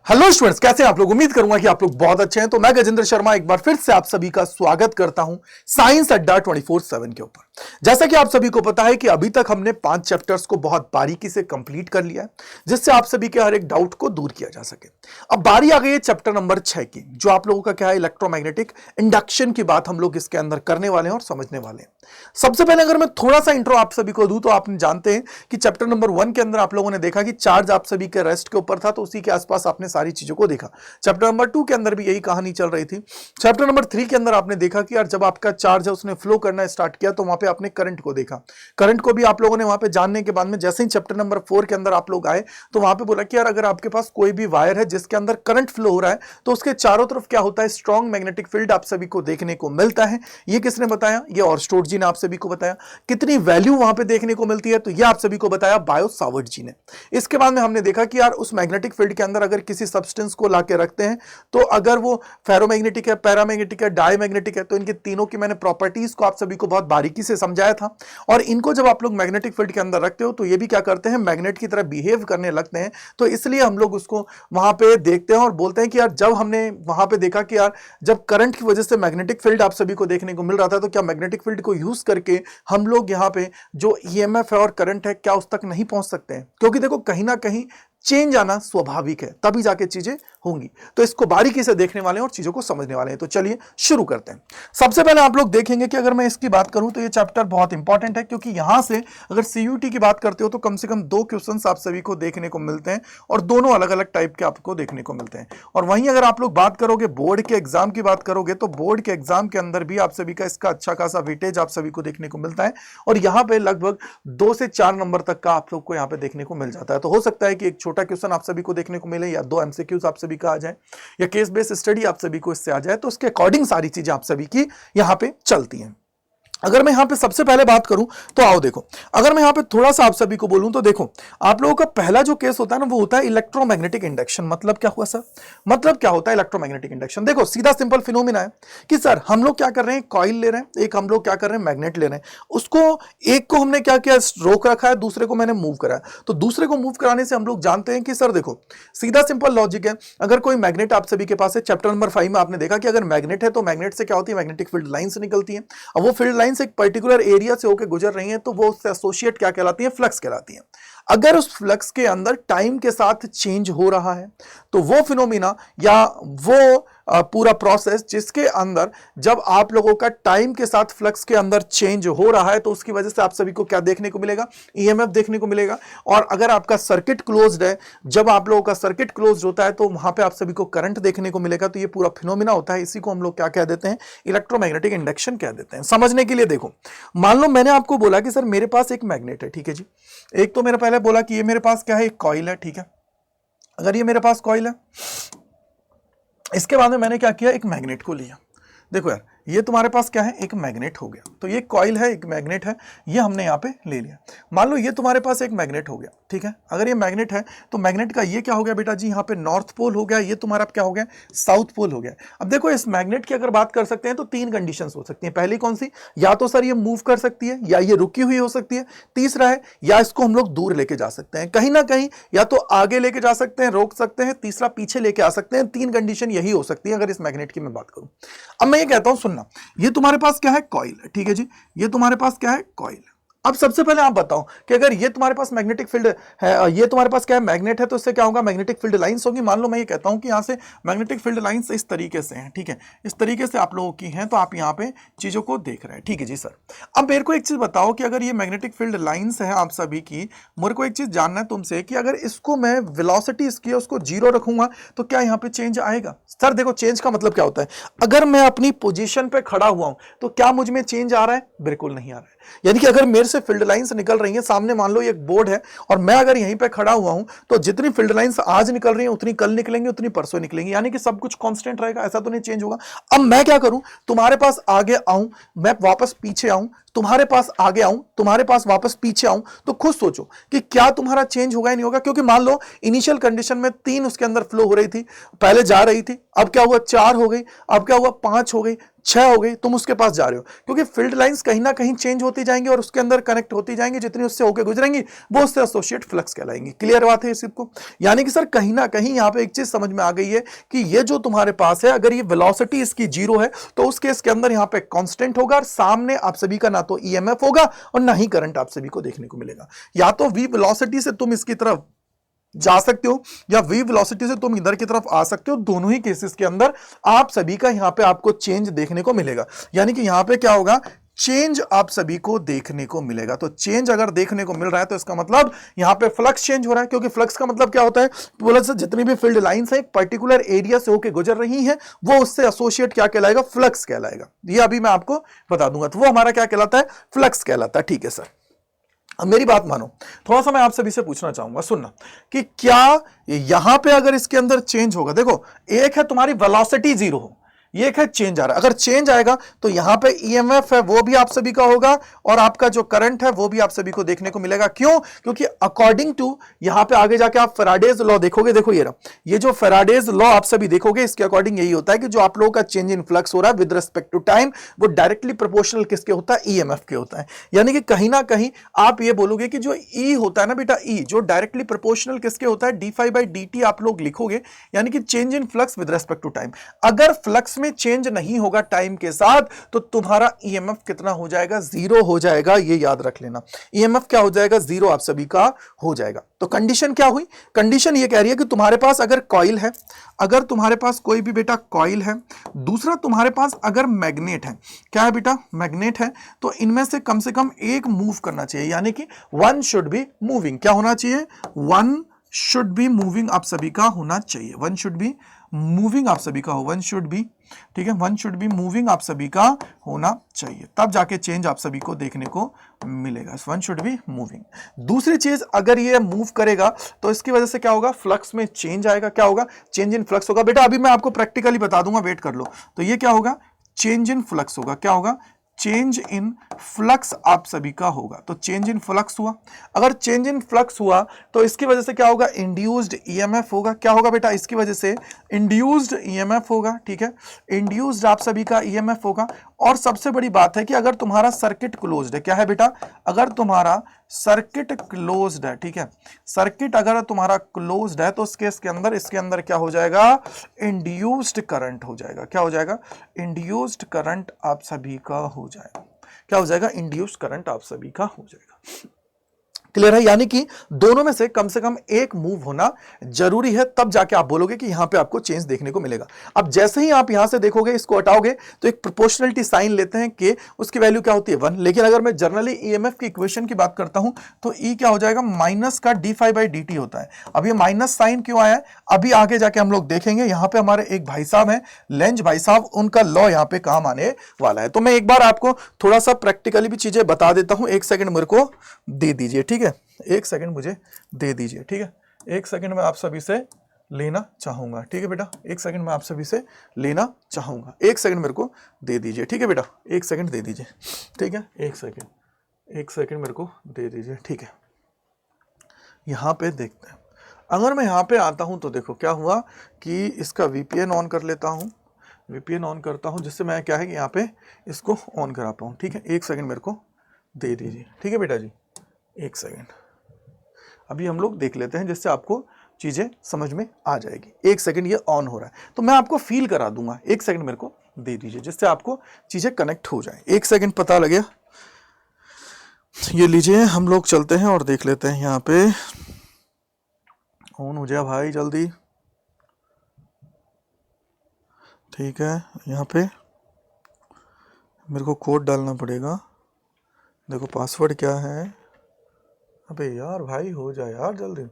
Hello students, कैसे हैं आप लोग। उम्मीद करूंगा कि आप लोग बहुत अच्छे हैं। तो मैं गजेंद्र शर्मा एक बार फिर से आप सभी का स्वागत करता हूं साइंस अड्डा 24/7 के ऊपर। जैसा कि आप सभी को पता है कि अभी तक हमने 5 चैप्टर्स को बहुत बारीकी से कंप्लीट कर लिया है, जिससे आप सभी के हर एक डाउट को दूर किया जा सके। अब बारी आ गई है चैप्टर नंबर 6 की, जो आप लोगों का क्या है, इलेक्ट्रोमैग्नेटिक इंडक्शन की बात हम लोग इसके अंदर करने वाले हैं और समझने वाले हैं। सबसे पहले अगर मैं थोड़ा सा इंट्रो आप सभी को दूं, तो आप जानते हैं कि चैप्टर नंबर 1 के अंदर आप लोगों ने देखा कि चार्ज आप सभी के रेस्ट के ऊपर था, तो उसी के आसपास आपने सारी चीजों को देखा। चैप्टर नंबर 2 के अंदर भी यही कहानी चल रही थी। चैप्टर नंबर 3 के अंदर आपने देखा कि यार जब आपका चार्ज है उसने फ्लो करना स्टार्ट किया, तो वहां पे आपने करंट को देखा। करंट को भी आप लोगों ने वहां पे जानने के बाद में जैसे ही चैप्टर नंबर 4 के अंदर आप लोग आए, तो वहां पे बोला कि यार अगर आपके पास कोई भी वायर है जिसके अंदर करंट फ्लो हो रहा है, तो उसके चारों तरफ क्या होता है, स्ट्रॉन्ग मैग्नेटिक फील्ड आप सभी को देखने को मिलता है। ये किसने बताया? ये ऑर्स्टोड जी ने आप सभी को बताया। कितनी वैल्यू वहां पे देखने को मिलती है, तो ये आप सभी को बताया बायो सावर्ट जी ने। इसके बाद में हमने देखा कि यार उस मैग्नेटिक फील्ड के अंदर अगर किसी सब्सटेंस को लाके रखते हैं, तो अगर वो फेरोमैग्नेटिक है, पैरामैग्नेटिक है, डायमैग्नेटिक है, तो इनके तीनों की मैंने प्रॉपर्टीज को आप सभी को बहुत बारीकी से समझाया था। और इनको जब आप लोग मैग्नेटिक फील्ड के अंदर रखते हो, तो ये भी क्या करते हैं, मैग्नेट की तरह बिहेव करने लगते हैं। तो इसलिए हम लोग उसको वहां पे देखते हैं और बोलते हैं कि यार जब हमने वहां पे देखा कि यार जब करंट की वजह से मैग्नेटिक फील्ड आप सभी को देखने को मिल रहा था, तो क्या मैग्नेटिक फील्ड को यूज करके हम लोग यहाँ पे जो ईएमएफ है और करंट है, क्या उस तक नहीं पहुंच सकते हैं? क्योंकि देखो कहीं ना कहीं चेंज आना स्वाभाविक है, तभी जाके चीजें होंगी। तो इसको बारीकी से देखने वाले हैं और चीजों को समझने वाले हैं। तो चलिए शुरू करते हैं। सबसे पहले आप लोग देखेंगे कि अगर मैं इसकी बात करूं, तो ये चैप्टर बहुत इंपॉर्टेंट है, क्योंकि यहां से अगर सीयूटी की बात करते हो, तो कम से कम 2 क्वेश्चंस आप सभी को देखने को मिलते हैं, और दोनों अलग अलग टाइप के आपको देखने को मिलते हैं। और वहीं अगर आप लोग बात करोगे बोर्ड के एग्जाम की बात करोगे, तो बोर्ड के एग्जाम के अंदर भी आप सभी का इसका अच्छा खासा वेटेज आप सभी को देखने को मिलता है, और यहाँ पे लगभग 2 से 4 नंबर तक का आप लोग को यहाँ पे देखने को मिल जाता है। तो हो सकता है कि एक छोटा क्वेश्चन आप सभी को देखने को मिले, या 2 एमसीक्यूज आप सभी का आ जाए, या केस बेस्ड स्टडी आप सभी को इससे आ जाए। तो उसके अकॉर्डिंग सारी चीजें आप सभी की यहां पे चलती हैं। अगर मैं यहां पे सबसे पहले बात करूं, तो आओ देखो, अगर मैं यहां पे थोड़ा सा आप सभी को बोलूं, तो देखो आप लोगों का पहला जो केस होता है ना, वो होता है इलेक्ट्रोमैग्नेटिक इंडक्शन। मतलब क्या हुआ सर? मतलब क्या होता है इलेक्ट्रोमैग्नेटिक इंडक्शन? देखो सीधा सिंपल फिनोमिना है कि सर हम लोग क्या कर रहे हैं, कॉइल ले रहे हैं, एक हम लोग क्या कर रहे हैं, मैग्नेट ले रहे हैं। उसको एक को हमने क्या किया, रोक रखा है, दूसरे को मैंने मूव करा है। तो दूसरे को मूव कराने से हम लोग जानते हैं कि सर देखो सीधा सिंपल लॉजिक है, अगर कोई मैग्नेट आप सभी के पास है, चैप्टर नंबर 5 में आपने देखा कि अगर मैग्नेट है, तो मैग्नेट से क्या होती है, मैग्नेटिक फील्ड लाइन से निकलती है। अब वो फील्ड लाइन एक पर्टिकुलर एरिया से होकर गुजर रही हैं, तो वो उससे एसोसिएट क्या कहलाती है, फ्लक्स कहलाती है। अगर उस फ्लक्स के अंदर टाइम के साथ चेंज हो रहा है, तो वो फिनोमिना या वो पूरा प्रोसेस जिसके अंदर जब आप लोगों का टाइम के साथ फ्लक्स के अंदर चेंज हो रहा है, तो उसकी वजह से आप सभी को क्या देखने को मिलेगा, ईएमएफ देखने को मिलेगा। और अगर आपका सर्किट क्लोज्ड है, जब आप लोगों का सर्किट क्लोज्ड होता है, तो वहां पे आप सभी को करंट देखने को मिलेगा। तो ये पूरा फिनोमिना होता है, इसी को हम लोग क्या कह देते हैं, इलेक्ट्रोमैग्नेटिक इंडक्शन कह देते हैं। समझने के लिए देखो, मान लो मैंने आपको बोला कि सर मेरे पास एक मैग्नेट है, ठीक है जी। एक तो मेरे पहले बोला कि ये मेरे पास क्या है, एक कॉइल है, ठीक है। अगर ये मेरे पास कॉइल है, इसके बाद में मैंने क्या किया, एक मैग्नेट को लिया। देखो यार ये तुम्हारे पास क्या है, एक मैग्नेट हो गया। तो ये कॉइल है, एक मैग्नेट है, ये हमने यहाँ पे ले लिया। मान लो ये तुम्हारे पास एक मैग्नेट हो गया, ठीक है। अगर ये मैग्नेट है, तो मैग्नेट का ये क्या हो गया बेटा जी, यहाँ पे नॉर्थ पोल हो गया, ये तुम्हारा क्या हो गया, साउथ पोल हो गया। अब देखो इस मैग्नेट की अगर बात कर सकते हैं, तो 3 कंडीशंस हो सकती हैं। पहली कौन सी, या तो सर ये मूव कर सकती है, या ये रुकी हुई हो सकती है। तीसरा है, या इसको हम लोग दूर लेके जा सकते हैं, कहीं ना कहीं या तो आगे लेके जा सकते हैं, रोक सकते हैं, तीसरा पीछे लेके आ सकते हैं। 3 कंडीशन यही हो सकती है अगर इस मैग्नेट की मैं बात करूं। अब मैं ये कहता हूं, सुनना, ये तुम्हारे पास क्या है, कॉइल है, ठीक है जी। ये तुम्हारे पास क्या है, कॉइल। अब सबसे पहले आप बताओ कि अगर ये तुम्हारे पास मैग्नेटिक फील्ड है, ये तुम्हारे पास क्या है, मैग्नेट है, तो इससे क्या होगा, मैग्नेटिक फील्ड लाइंस होगी। मान लो मैं ये कहता हूं कि यहां से मैग्नेटिक फील्ड लाइंस इस तरीके से हैं, ठीक है, इस तरीके से आप लोगों की हैं, तो आप यहां पे चीजों को देख रहे हैं, ठीक है जी सर। अब मेरे को एक चीज बताओ कि अगर ये मैग्नेटिक फील्ड लाइंस है आप सभी की, मेरे को एक चीज जानना है तुमसे कि अगर इसको मैं वेलोसिटी इसकी उसको 0 रखूंगा, तो क्या यहां पे चेंज आएगा? सर देखो चेंज का मतलब क्या होता है, अगर मैं अपनी पोजीशन पे खड़ा हुआ हूं, तो क्या मुझ में चेंज आ रहा है? बिल्कुल नहीं आ रहा है। यानी कि अगर मेरे से फील्ड लाइंस निकल रही हैं, सामने मान लो एक बोर्ड है, और मैं अगर यहीं पे खड़ा हुआ हूं, तो जितनी फील्ड लाइंस आज निकल रही हैं, उतनी कल निकलेंगी, उतनी परसों निकलेंगी। यानी कि सब कुछ कांस्टेंट रहेगा, ऐसा तो नहीं चेंज होगा। अब मैं क्या करूं, तुम्हारे पास आगे आऊं, मैं वापस पीछे आऊं, तुम्हारे पास आगे आऊं, तुम्हारे पास वापस पीछे आऊं, तो खुद सोचो कि क्या तुम्हारा चेंज होगा या नहीं होगा। क्योंकि मान लो इनिशियल कंडीशन में 3 उसके अंदर फ्लो हो रही थी, पहले जा रही थी, अब क्या हुआ 4 हो गई, अब क्या हुआ 5 हो गई, 6 हो गई, तुम उसके पास जा रहे हो, क्योंकि फील्ड लाइंस कहीं ना कहीं चेंज होती जाएंगी और उसके अंदर कनेक्ट होती जाएंगी, जितनी उससे होकर गुजरेंगी वो उससे एसोसिएट फ्लक्स कहलाएंगी। क्लियर बात है इस को? यानी कि सर कहीं ना कहीं यहां पे एक चीज समझ में आ गई है कि ये जो तुम्हारे पास है, अगर ये वेलोसिटी इसकी 0 है तो उस केस के अंदर यहां पे कांस्टेंट होगा और सामने आप सभी का ना तो ईएमएफ होगा और ना ही करंट आप सभी को देखने को मिलेगा। या तो v वेलोसिटी से तुम इसकी तरफ जा सकते हो या v वेलोसिटी से तुम इधर की तरफ आ सकते हो, दोनों ही केसेस के अंदर आप सभी का यहां पे आपको चेंज देखने को मिलेगा। यानी कि यहां पे क्या होगा, चेंज आप सभी को देखने को मिलेगा। तो चेंज अगर देखने को मिल रहा है तो इसका मतलब यहां पे फ्लक्स चेंज हो रहा है, क्योंकि फ्लक्स का मतलब क्या होता है, बोला से जितनी भी फील्ड लाइंस है एक पर्टिकुलर एरिया से होकर गुजर रही हैं, वो उससे एसोसिएट क्या कहलाएगा, फ्लक्स कहलाएगा। ये अभी मैं आपको बता दूंगा, तो वो हमारा क्या कहलाता है, फ्लक्स कहलाता है। ठीक है सर, अब मेरी बात मानो, थोड़ा सा मैं आप सभी से पूछना चाहूंगा, सुनना कि क्या यहां पे अगर इसके अंदर चेंज होगा, देखो एक है तुम्हारी वेलोसिटी 0 हो, ये एक है चेंज आ रहा है, अगर चेंज आएगा तो यहां पे ईएमएफ है वो भी आप सभी का होगा और आपका जो करंट है वो भी आप सभी को देखने को मिलेगा। क्यों? क्योंकि अकॉर्डिंग टू यहां पे आगे जाके आप फैराडेज लॉ देखोगे, देखो ये रहा, ये जो फैराडेज लॉ आप सभी देखोगे इसके अकॉर्डिंग यही होता है कि जो आप लोगों का चेंज इन फ्लक्स हो रहा है विद रिस्पेक्ट टू टाइम, वो डायरेक्टली प्रोपोर्शनल किसके होता है, ईएमएफ के होता है। यानी कि कहीं ना कहीं आप ये बोलोगे कि जो ई होता है ना बेटा, ई जो डायरेक्टली प्रोपोर्शनल किसके होता है, d∅dt आप लोग लिखोगे, यानी कि change in flux with respect to time. अगर फ्लक्स में चेंज नहीं होगा टाइम के साथ तो तुम्हारा ईएमएफ कितना हो जाएगा, 0 हो जाएगा। ये याद रख लेना, ईएमएफ क्या हो जाएगा, 0 आप सभी का हो जाएगा। तो कंडीशन क्या हुई, कंडीशन ये कह रही है कि तुम्हारे पास अगर कॉइल है, अगर तुम्हारे पास कोई भी बेटा कॉइल है, दूसरा तुम्हारे पास अगर मैग्नेट है, क्या है बेटा, मैग्नेट है, तो इनमें से कम एक मूव करना चाहिए, यानी कि वन शुड बी मूविंग। क्या होना चाहिए, वन शुड बी मूविंग आप सभी का होना चाहिए, वन शुड बी मूविंग आप सभी का हो, वन शुड बी, ठीक है, वन शुड बी मूविंग आप सभी का होना चाहिए, तब जाके चेंज आप सभी को देखने को मिलेगा। One should be moving. दूसरी चीज, अगर ये मूव करेगा तो इसकी वजह से क्या होगा, फ्लक्स में चेंज आएगा। क्या होगा, चेंज इन फ्लक्स होगा। बेटा अभी मैं आपको प्रैक्टिकली बता दूंगा, वेट कर लो। तो ये क्या होगा, चेंज इन फ्लक्स होगा। क्या होगा, चेंज इन फ्लक्स आप सभी का होगा। तो चेंज इन फ्लक्स हुआ, अगर चेंज इन फ्लक्स हुआ तो इसकी वजह से क्या होगा, इंड्यूस्ड ईएमएफ होगा। क्या होगा बेटा, इसकी वजह से इंड्यूस्ड ईएमएफ होगा। ठीक है, इंड्यूस्ड आप सभी का ईएमएफ होगा। और सबसे बड़ी बात है कि अगर तुम्हारा सर्किट क्लोज्ड है, क्या है बेटा, अगर तुम्हारा सर्किट क्लोज्ड है, ठीक है, सर्किट अगर तुम्हारा क्लोज्ड है तो उस केस के अंदर इसके अंदर क्या हो जाएगा, इंड्यूस्ड करंट हो जाएगा। क्या हो जाएगा, इंड्यूस्ड करंट आप सभी का हो जाएगा। क्या हो जाएगा, इंड्यूस्ड करंट आप सभी का हो जाएगा। क्लियर है, यानी कि दोनों में से कम एक मूव होना जरूरी है, तब जाके आप बोलोगे कि यहां पे आपको चेंज देखने को मिलेगा। अब जैसे ही आप यहां से देखोगे, इसको हटाओगे तो एक प्रोपोर्शनलिटी साइन लेते हैं कि उसकी वैल्यू क्या होती है, 1। लेकिन अगर मैं जनरली ईएमएफ की इक्वेशन की बात करता हूं तो ई क्या हो जाएगा, माइनस का d∅dt होता है। अब ये माइनस साइन क्यों आया है, अभी आगे जाके हम लोग देखेंगे। यहां पे हमारे एक भाई साहब हैं, लेंज भाई साहब, उनका लॉ यहां पे काम आने वाला है। तो मैं एक बार आपको थोड़ा सा प्रैक्टिकली भी चीजें बता देता हूं, एक सेकंड मेरे को दे दीजिए, ठीक है, एक सेकंड मुझे दे दीजिए, ठीक है, एक सेकंड मैं आप सभी से लेना चाहूंगा, ठीक है बेटा, एक सेकंड मैं आप सभी से लेना चाहूंगा, एक सेकंड मेरे को दे दीजिए, ठीक है बेटा, एक सेकंड दे दीजिए, ठीक है, एक सेकंड मेरे को दे दीजिए, ठीक है। यहां पे देखते हैं, अगर मैं यहां पे आता हूं तो देखो क्या हुआ कि इसका वीपीएन ऑन कर लेता हूं, वीपीएन ऑन करता हूं, जिससे मैं क्या है कि यहाँ पे इसको ऑन करा पाऊं, ठीक है, एक सेकंड मेरे को दे दीजिए, ठीक है बेटा जी, एक सेकंड अभी हम लोग देख लेते हैं, जिससे आपको चीजें समझ में आ जाएगी। एक सेकंड ये ऑन हो रहा है तो मैं आपको फील करा दूंगा, एक सेकंड मेरे को दे दीजिए, जिससे आपको चीजें कनेक्ट हो जाए। एक सेकंड पता लगे, ये लीजिए, हम लोग चलते हैं और देख लेते हैं। यहाँ पे ऑन हो जाए भाई जल्दी, ठीक है। यहाँ पे मेरे को कोड डालना पड़ेगा, देखो पासवर्ड क्या है, अबे यार भाई हो जाए यार जल्दी,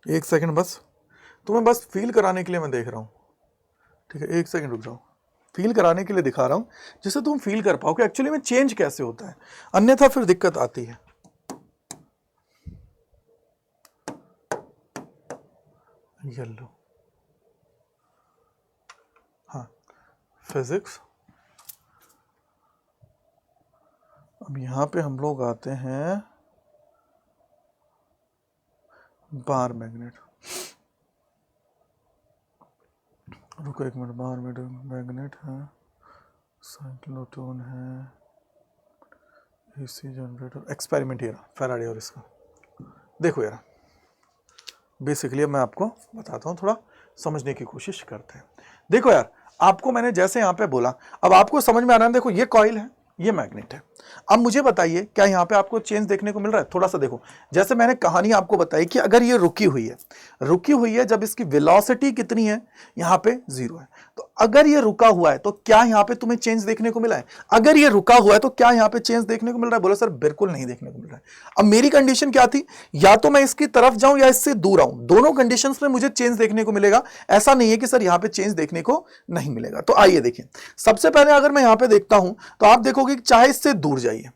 एक सेकंड बस, तुम्हें बस फील कराने के लिए मैं देख रहा हूँ, ठीक है, एक सेकंड रुक जाओ, फील कराने के लिए दिखा रहा हूँ, जिससे तुम फील कर पाओ कि एक्चुअली में चेंज कैसे होता है, अन्यथा फिर दिक्कत आती है। येलो, हाँ, फिजिक्स। अब यहां पे हम लोग आते हैं बार मैग्नेट, रुको एक मिनट, बाहर में मैग्नेट है, साइक्लोट्रॉन है, एसी जनरेटर, एक्सपेरिमेंट ये रहा फैराडे और इसका। देखो यार बेसिकली अब मैं आपको बताता हूँ, थोड़ा समझने की कोशिश करते हैं। देखो यार आपको मैंने जैसे यहाँ पे बोला, अब आपको समझ में आ रहा है। देखो ये कॉइल है, ये मैग्नेट है। अब मुझे बताइए क्या यहाँ पे आपको चेंज देखने को मिल रहा है? थोड़ा सा देखो, जैसे मैंने कहानी आपको बताई कि अगर ये रुकी हुई है जब इसकी वेलोसिटी कितनी है, यहाँ पे 0 है। तो अगर ये रुका हुआ है तो क्या यहाँ पे तुम्हें चेंज देखने को मिला है? अगर ये रुका हुआ है तो क्या यहाँ पे चेंज देखने को मिल रहा है? बोलो सर बिल्कुल नहीं देखने को मिल रहा है। अब मेरी कंडीशन क्या थी, या तो मैं इसकी तरफ जाऊं या इससे दूर आऊं, दोनों कंडीशंस में मुझे चेंज देखने को मिलेगा। ऐसा नहीं है कि सर यहाँ पे चेंज देखने को नहीं मिलेगा। तो आइए देखिए, सबसे पहले अगर मैं यहाँ पे देखता हूं तो आप देखोगे चाहे इससे दूर जाइए,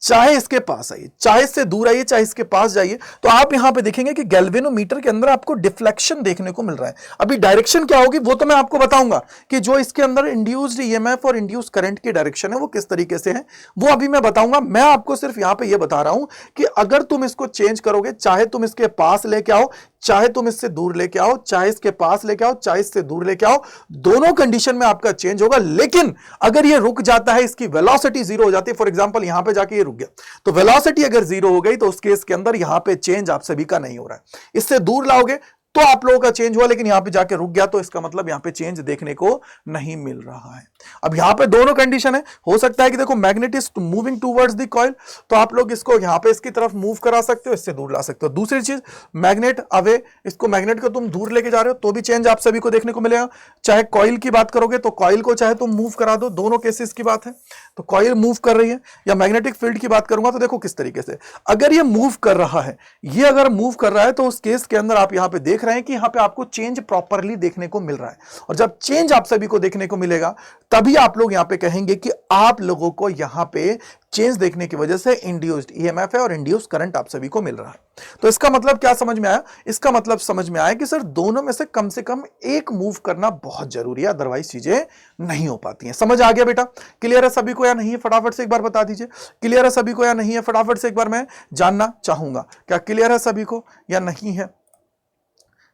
चाहे इसके पास आइए, चाहे इससे दूर आइए, चाहे इसके पास जाइए, तो आप यहां पे देखेंगे कि गैल्वेनोमीटर के अंदर आपको डिफ्लेक्शन देखने को मिल रहा है। अभी डायरेक्शन क्या होगी वो तो मैं आपको बताऊंगा कि जो इसके अंदर इंड्यूस्ड ईएमएफ और इंड्यूस्ड करंट की डायरेक्शन है वो किस तरीके से है, वो अभी मैं बताऊंगा। मैं आपको सिर्फ यहां पे ये बता रहा हूं कि अगर तुम इसको चेंज करोगे, चाहे तुम इसके पास लेके आओ, चाहे तुम इससे दूर लेके आओ, चाहे इसके पास लेके आओ, चाहे इससे दूर लेके आओ, दोनों कंडीशन में आपका चेंज होगा। लेकिन अगर ये रुक जाता है, इसकी वेलोसिटी 0 हो जाती है, फॉर एग्जांपल यहां पे जाके ये रुक गया, तो वेलोसिटी अगर 0 हो गई तो उस केस के अंदर यहां पे चेंज आप सभी का नहीं हो रहा है। इससे दूर लाओगे तो आप लोगों का चेंज हुआ, लेकिन यहां पे जाके रुक गया तो इसका मतलब यहां पे चेंज देखने को नहीं मिल रहा है। अब यहां पे दोनों कंडीशन है, हो सकता है कि देखो magnet is moving towards the coil, तो आप लोग इसको यहां पे इसकी तरफ मूव करा सकते हो, इससे दूर ला सकते हो। दूसरी चीज, मैग्नेट अवे, इसको मैग्नेट को तुम दूर लेके जा रहे हो तो भी चेंज आप सभी को देखने को मिलेगा। चाहे कॉइल की बात करोगे तो कॉइल को चाहे तुम मूव करा दो, दोनों केसेस की बात है। तो कॉइल मूव कर रही है, या मैग्नेटिक फील्ड की बात करूंगा तो देखो किस तरीके से, अगर ये मूव कर रहा है, ये अगर मूव कर रहा है तो उस केस के अंदर आप यहां पे देख रहे हैं कि यहां पे आपको चेंज प्रॉपरली देखने को मिल रहा है। और जब चेंज आप सभी को देखने को मिलेगा तभी आप लोग यहां पे कहेंगे कि आप लोगों को यहां पे चेंज देखने की वजह से इंड्यूस्ड ईएमएफ है और इंड्यूस्ड करंट आप सभी को मिल रहा है। तो इसका मतलब क्या समझ में आया? इसका मतलब समझ में आया कि सर दोनों में से कम एक मूव करना बहुत जरूरी है, अदरवाइज चीजें नहीं हो पाती हैं। समझ आ गया बेटा? क्लियर है सभी को या नहीं है? फटाफट से एक बार बता दीजिए, क्लियर है सभी को या नहीं है? फटाफट से एक बार मैं जानना चाहूंगा, क्या क्लियर है सभी को या नहीं है?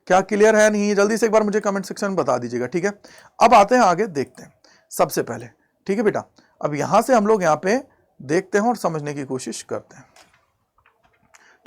क्या क्लियर है नहीं है? जल्दी से एक बार मुझे कमेंट सेक्शन में बता दीजिएगा, ठीक है? अब आते हैं आगे, देखते हैं सबसे पहले, ठीक है बेटा? अब यहां से हम लोग यहां पे देखते हैं और समझने की कोशिश करते हैं,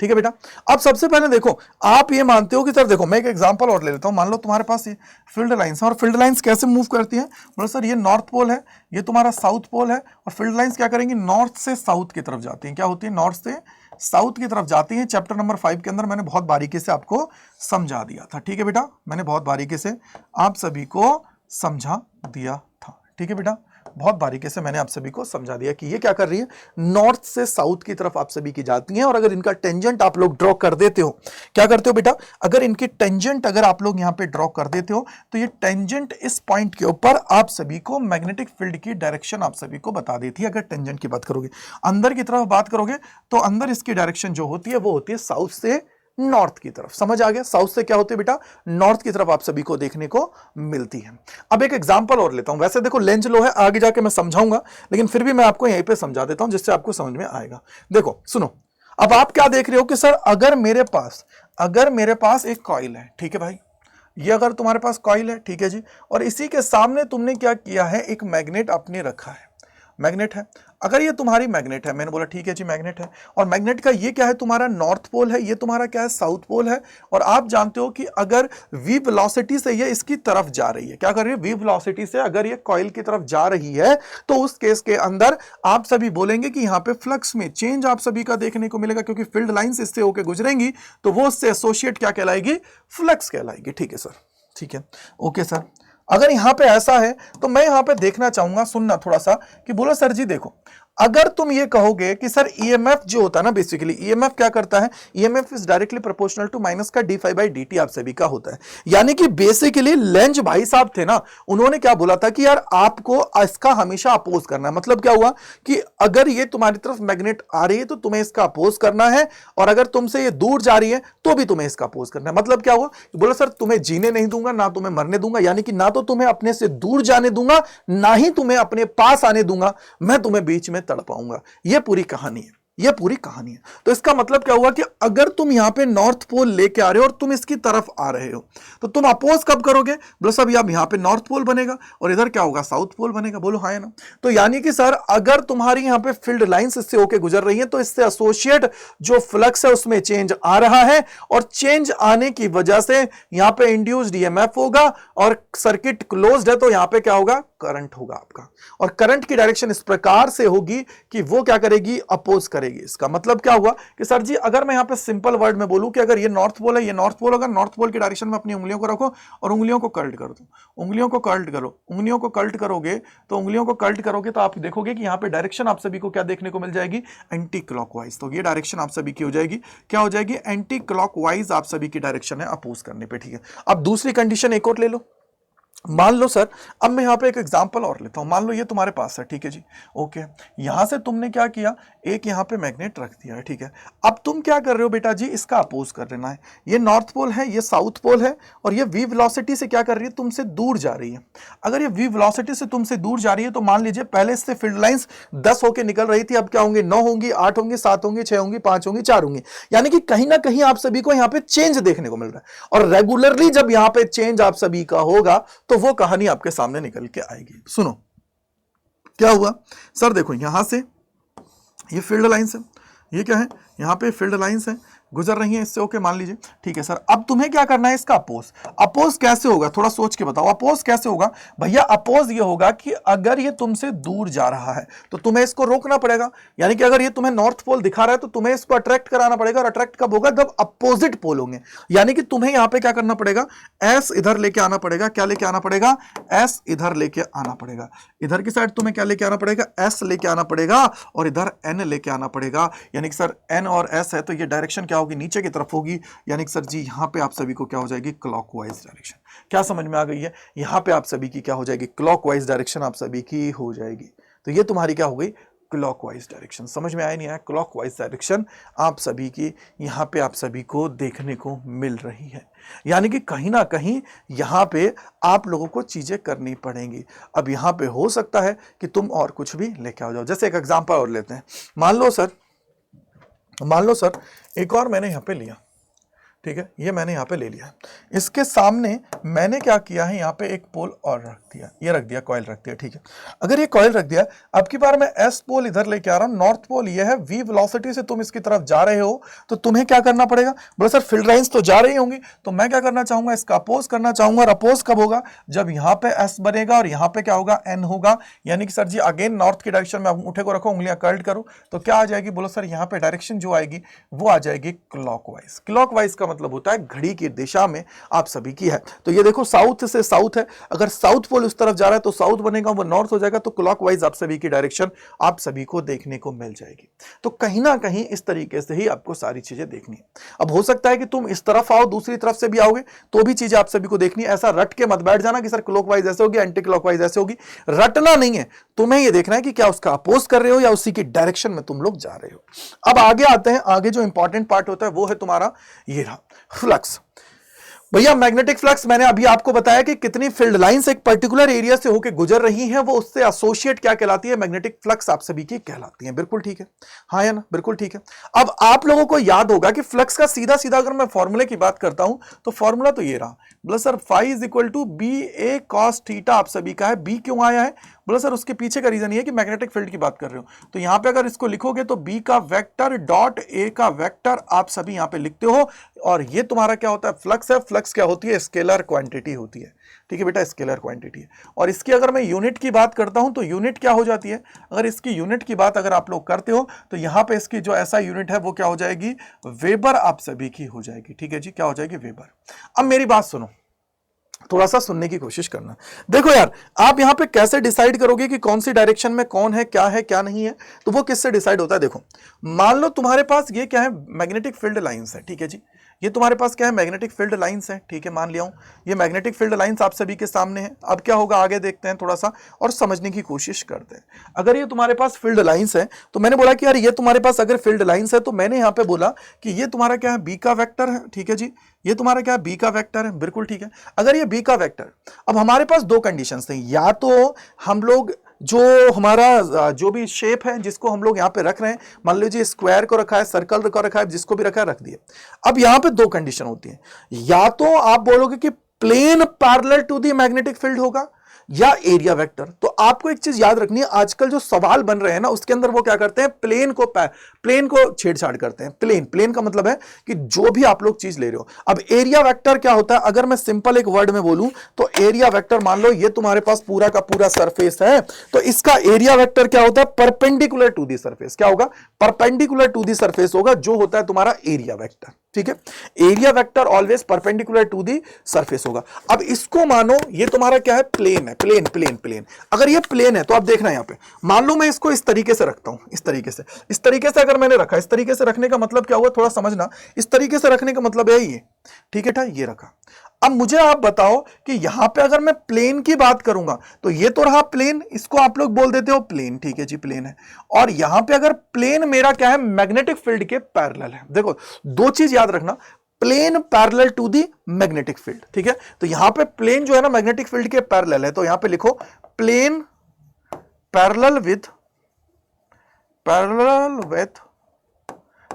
ठीक है बेटा? अब सबसे पहले देखो, आप ये मानते हो कि सर देखो, मैं एक एग्जांपल और ले लेता हूं। मान लो तुम्हारे पास ये फील्ड लाइंस है, और फील्ड लाइंस कैसे मूव करती हैं? बोलो सर ये नॉर्थ पोल है, ये तुम्हारा साउथ पोल है, और फील्ड लाइंस क्या करेंगी? नॉर्थ से साउथ की तरफ जाती हैं। क्या होती है? नॉर्थ से साउथ की तरफ जाती हैं। चैप्टर नंबर 5 के अंदर मैंने बहुत बारीकी से आपको समझा दिया था, ठीक है बेटा? मैंने बहुत बारीकी से आप सभी को समझा दिया था, ठीक है बेटा? बहुत बारीकी से मैंने आप सभी को समझा दिया कि ये क्या कर रही है, नॉर्थ से साउथ की तरफ आप सभी की जाती हैं। और अगर इनका टेंजेंट आप लोग ड्रॉ कर देते हो, क्या करते हो बेटा? अगर इनकी टेंजेंट अगर आप लोग यहां पे ड्रॉ कर देते हो तो ये टेंजेंट इस पॉइंट के ऊपर आप सभी को मैग्नेटिक फील्ड की डायरेक्शन आप सभी को बता देती है। अगर टेंजेंट की बात करोगे, अंदर की तरफ बात करोगे तो अंदर इसकी डायरेक्शन जो होती है वो होती है साउथ से नॉर्थ की तरफ। समझ आ गया? साउथ से क्या होती है बेटा? नॉर्थ की तरफ आप सभी को देखने को मिलती है। अब एक एग्जांपल और लेता हूं। वैसे देखो लेंज लो है, आगे जाके मैं समझाऊंगा, लेकिन फिर भी मैं आपको यहीं पे समझा देता हूं जिससे आपको समझ में आएगा। देखो सुनो, अब आप क्या देख रहे हो कि सर अगर मेरे पास एक कॉइल है, ठीक है भाई, ये अगर तुम्हारे पास कॉइल है, ठीक है जी, और इसी के सामने तुमने क्या किया है, एक मैग्नेट आपने रखा है। मैग्नेट है, अगर ये तुम्हारी मैग्नेट है, मैंने बोला ठीक है जी मैग्नेट है, और मैग्नेट का ये क्या है, तुम्हारा नॉर्थ पोल है, ये तुम्हारा क्या है, साउथ पोल है। और आप जानते हो कि अगर v वेलोसिटी से ये इसकी तरफ जा रही है, क्या कर रही है, v वेलोसिटी से अगर ये कॉइल की तरफ जा रही है, तो उस केस के अंदर आप सभी बोलेंगे कि यहाँ पे फ्लक्स में चेंज आप सभी का देखने को मिलेगा, क्योंकि फील्ड लाइंस इससे होकर गुजरेंगी, तो वो उससे एसोसिएट क्या कहलाएगी, फ्लक्स कहलाएगी। ठीक है सर, ठीक है, ओके सर। अगर यहां पे ऐसा है तो मैं यहां पे देखना चाहूंगा, सुनना थोड़ा सा, कि बोलो सर जी देखो, अगर तुम ये कहोगे कि सर ईएमएफ जो होता है ना, बेसिकली ईएमएफ क्या करता है, EMF is directly proportional to minus का D phi by D T आप सभी का होता है। यानी कि बेसिकली लेंज भाई साहब थे ना, उन्होंने क्या बोला था कि यार आपको इसका हमेशा अपोज करना है। मतलब क्या हुआ कि अगर ये तुम्हारी तरफ मैग्नेट आ रही है तो तुम्हें इसका अपोज करना है, और अगर तुमसे ये दूर जा रही है तो भी तुम्हें इसका अपोज करना है। मतलब क्या हुआ, बोला सर तुम्हें जीने नहीं दूंगा, ना तुम्हें मरने दूंगा, यानी कि ना तो तुम्हें अपने से दूर जाने दूंगा, ना ही तुम्हें अपने पास आने दूंगा, मैं तुम्हें बीच में तड़पाऊंगा। यह पूरी कहानी है। ये पूरी कहानी है। तो इसका मतलब क्या हुआ कि अगर तुम यहां पे नॉर्थ पोल लेके आ रहे हो और तुम इसकी तरफ आ रहे हो तो तुम अपोज कब करोगे? बोलो सब अब यहां पे नॉर्थ पोल बनेगा और इधर क्या होगा? साउथ पोल बनेगा। बोलो हाँ है ना? तो यानी कि सर अगर तुम्हारी यहां पे फील्ड लाइंस इससे होके गुजर रही है तो इससे एसोसिएट जो फ्लक्स है उसमें चेंज आ रहा है और चेंज आने की वजह से यहां पे इंड्यूस्ड ईएमएफ होगा और सर्किट क्लोज्ड है तो यहां पे क्या होगा? करंट होगा आपका। और करंट की डायरेक्शन इस प्रकार से होगी कि वो क्या करेगी? अपोज करेगी। इसका मतलब क्या हुआ कि सर जी अगर मैं यहां पे सिंपल वर्ड में बोलूं कि अगर ये नॉर्थ पोल है, ये नॉर्थ पोल होगा, नॉर्थ पोल की डायरेक्शन में अपनी उंगलियों को रखो और उंगलियों को कर्ल्ट कर दो। उंगलियों को कर्ल्ट करो, उंगलियों को कर्ल्ट करोगे तो आप देखोगे कि यहां पे डायरेक्शन आप सभी को क्या देखने को मिल जाएगी? Anti clockwise. तो ये डायरेक्शन आप सभी की हो जाएगी, क्या हो जाएगी? एंटी क्लॉकवाइज आप सभी की डायरेक्शन है अपोज करने पे। ठीक है, अब दूसरी कंडीशन एक और ले लो। मान लो सर, अब मैं यहां पे एक एग्जांपल और लेता हूं। मान लो ये तुम्हारे पास है, ठीक है जी, ओके। यहां से तुमने क्या किया? एक यहां पे मैग्नेट रख दिया है, ठीक है। अब तुम क्या कर रहे हो बेटा जी? इसका अपोज कर लेना है। ये नॉर्थ पोल है, ये साउथ पोल है और ये वी वेलोसिटी से क्या कर रही है? तुमसे दूर जा रही है। अगर ये वी वेलोसिटी से तुमसे दूर जा रही है तो मान लीजिए पहले इससे फील्ड लाइंस 10 होके निकल रही थी, अब क्या होंगे? 9 होंगी, 8 होंगी, 7 होंगी, 6 होंगी, 5 होंगी, 4 होंगी। यानी कि कहीं ना कहीं आप सभी को यहां पे चेंज देखने को मिल रहा है और रेगुलरली जब यहां पे चेंज आप सभी का होगा तो वो कहानी आपके सामने निकल के आएगी। सुनो क्या हुआ सर, देखो यहां से ये फील्ड लाइंस है, ये क्या है? यहां पे फील्ड लाइंस है, गुजर रही है इससे, ओके मान लीजिए, ठीक है सर। अब तुम्हें क्या करना है? इसका अपोज। अपोज कैसे होगा? थोड़ा सोच के बताओ, अपोज कैसे होगा भैया? अपोज ये होगा कि अगर ये तुमसे दूर जा रहा है तो तुम्हें इसको रोकना पड़ेगा। यानी कि अगर ये तुम्हें नॉर्थ पोल दिखा रहा है तो तुम्हें इसको अट्रैक्ट कराना पड़ेगा। और अट्रैक्ट कब होगा? जब अपोजिट पोल होंगे। यानी कि तुम्हें यहां पे क्या करना पड़ेगा? एस इधर लेके आना पड़ेगा। क्या लेके आना पड़ेगा? एस इधर लेके आना पड़ेगा। इधर की साइड तुम्हें क्या लेके आना पड़ेगा? एस लेके आना पड़ेगा और इधर एन लेके आना पड़ेगा। यानी कि सर एन और एस है तो ये डायरेक्शन क्या होगी? नीचे की तरफ होगी। यानी कि सर जी यहां पे आप सभी को क्या हो जाएगी? Clockwise direction. क्या समझ में आ गई है? यहां पे आप सभी की क्या हो जाएगी? क्लॉकवाइज डायरेक्शन आप सभी की हो जाएगी। तो ये तुम्हारी क्या हो गई? Clockwise direction. समझ में आया नहीं आया? क्लॉकवाइज डायरेक्शन आप सभी की यहां पे आप सभी को देखने को मिल रही है। यानी कि कहीं ना कहीं यहां पे आप लोगों को चीजें करनी पड़ेंगी। अब यहां पे हो सकता है कि तुम और कुछ भी लेके आ जाओ। जैसे एक एग्जांपल और लेते हैं। मान लो सर एक और मैंने यहां पे लिया, ठीक है, ये मैंने यहां पे ले लिया। इसके सामने मैंने क्या किया है? यहां पे एक पोल और रख दिया, ये रख दिया, कॉइल रख दिया, ठीक है। अगर ये कॉइल रख दिया, अब की बार मैं एस पोल इधर लेके आ रहा हूं, नॉर्थ पोल ये है, वी वेलोसिटी से तुम इसकी तरफ जा रहे हो तो तुम्हें क्या करना पड़ेगा? बोले सर फील्ड लाइंस तो जा रही होंगी, तो मैं क्या करना चाहूंगा? इसका अपोज करना चाहूंगा। और अपोज कब होगा? जब यहां पे एस बनेगा और यहां पे क्या होगा? एन होगा। यानी कि सर जी अगेन नॉर्थ की डायरेक्शन में अंगूठे को रखो, उंगलियां कर्ल्ड करो, तो क्या आ जाएगी? बोलो सर यहां पे डायरेक्शन जो आएगी वो आ जाएगी क्लॉकवाइज। क्लॉकवाइज का मतलब होता है घड़ी की दिशा में आप सभी की है। तो ये देखो साउथ से साउथ है, अगर साउथ पोल उस तरफ जा रहा है तो साउथ बनेगा, वो नॉर्थ हो जाएगा, तो क्लॉकवाइज आप सभी की डायरेक्शन आप सभी को देखने को मिल जाएगी। तो कहीं ना कहीं इस तरीके से ही आपको सारी चीजें देखनी है। अब हो सकता है कि तुम इस तरफ आओ, दूसरी तरफ से भी आओगे तो भी चीजें आप सभी को देखनी है। ऐसा रट के मत बैठ जाना कि सर क्लॉकवाइज ऐसे होगी, एंटी क्लॉकवाइज ऐसे होगी। रटना नहीं है, तुम्हें यह देखना है कि क्या उसका अपोज कर रहे हो या उसी की डायरेक्शन में तुम लोग जा रहे हो। अब आगे आते हैं, आगे जो इंपॉर्टेंट पार्ट होता है वो है तुम्हारा ये रहा, फ्लक्स। भैया मैग्नेटिक फ्लक्स मैंने अभी आपको बताया कि कितनी फील्ड लाइंस एक पर्टिकुलर एरिया से होकर गुजर रही हैं, वो उससे एसोसिएट क्या कहलाती है? मैग्नेटिक फ्लक्स आप सभी की कहलाती है। बिल्कुल ठीक है, हाँ या ना? बिल्कुल ठीक है। अब आप लोगों को याद होगा कि फ्लक्स का सीधा सीधा अगर मैं फॉर्मूले की बात करता हूं तो फॉर्मूला तो ये रहा, बोला sir phi is equal to B A cos theta आप सभी का है। बी क्यों आया है? बोला सर उसके पीछे का रीजन ये है कि मैग्नेटिक फील्ड की बात कर रहे हो, तो यहां पे अगर इसको लिखोगे तो बी का वेक्टर डॉट ए का वेक्टर आप सभी यहां पे लिखते हो। और ये तुम्हारा क्या होता है? फ्लक्स है। फ्लक्स क्या होती है? स्केलर क्वांटिटी होती है, ठीक है बेटा, स्केलर क्वांटिटी है। और इसकी अगर मैं यूनिट की बात करता हूं तो यूनिट क्या हो जाती है? अगर इसकी यूनिट की बात अगर आप लोग करते हो तो यहां पे इसकी जो ऐसा यूनिट है वो क्या हो जाएगी? वेबर आप सभी की हो जाएगी, ठीक है जी, क्या हो जाएगी? वेबर। अब मेरी बात सुनो, थोड़ा सा सुनने की कोशिश करना। देखो यार, आप यहां पे कैसे डिसाइड करोगे कि कौन सी डायरेक्शन में कौन है क्या नहीं है? तो वो किससे डिसाइड होता है? देखो मान लो तुम्हारे पास ये क्या है? मैग्नेटिक फील्ड लाइंस है, ठीक है जी, ये तुम्हारे पास क्या है? मैग्नेटिक फील्ड लाइंस है, ठीक है, मान लिया हूं ये मैग्नेटिक फील्ड लाइंस आप सभी के सामने है। अब क्या होगा आगे देखते हैं थोड़ा सा और समझने की कोशिश करते हैं। अगर ये तुम्हारे पास फील्ड लाइंस है तो मैंने बोला कि यार ये तुम्हारे पास अगर फील्ड लाइंस है तो मैंने यहां पे बोला कि ये तुम्हारा क्या है? बी का वेक्टर है, ठीक है जी, ये तुम्हारा क्या है? बी का वेक्टर है, बिल्कुल ठीक है। अगर ये बी का वेक्टर, अब हमारे पास दो कंडीशंस थे, या तो हम लोग जो हमारा जो भी शेप है जिसको हम लोग यहाँ पे रख रहे हैं, मान लीजिए स्क्वायर को रखा है, सर्कल को रखा है, जिसको भी रखा है रख दिए। अब यहाँ पे दो कंडीशन होती है, या तो आप बोलोगे कि plane parallel to the magnetic field होगा या एरिया वेक्टर। तो आपको एक चीज याद रखनी है, आजकल जो सवाल बन रहे हैं ना उसके अंदर वो क्या करते हैं, प्लेन को छेड़छाड़ करते हैं। प्लेन का मतलब है कि जो भी आप लोग चीज ले रहे हो। अब एरिया वेक्टर क्या होता है, अगर मैं सिंपल एक वर्ड में बोलूं तो एरिया वेक्टर, मान लो ये तुम्हारे पास पूरा का पूरा सरफेस है, तो इसका एरिया वेक्टर क्या होता है, परपेंडिकुलर टू दी सरफेस। क्या होगा, परपेंडिकुलर टू दी सरफेस होगा, जो होता है तुम्हारा एरिया वेक्टर। ठीक है, area vector always perpendicular to the surface होगा। अब इसको मानो ये तुम्हारा क्या है, प्लेन है, प्लेन। अगर ये प्लेन है तो आप देखना यहां पे, मान लो मैं इसको इस तरीके से रखता हूं, इस तरीके से अगर मैंने रखा, इस तरीके से रखने का मतलब क्या हुआ, थोड़ा समझना, इस तरीके से रखने का मतलब है ये, ठीक है था, ये रखा। अब मुझे आप बताओ कि यहां पे अगर मैं प्लेन की बात करूंगा तो ये तो रहा प्लेन, इसको आप लोग बोल देते हो प्लेन, ठीक है जी प्लेन है। और यहां पे अगर प्लेन मेरा क्या है, मैग्नेटिक फील्ड के पैरेलल है। देखो दो चीज याद रखना, plane parallel to the magnetic field, ठीक है। तो यहां पे प्लेन जो है ना मैग्नेटिक फील्ड के पैरेलल है, तो यहां पे लिखो plane parallel with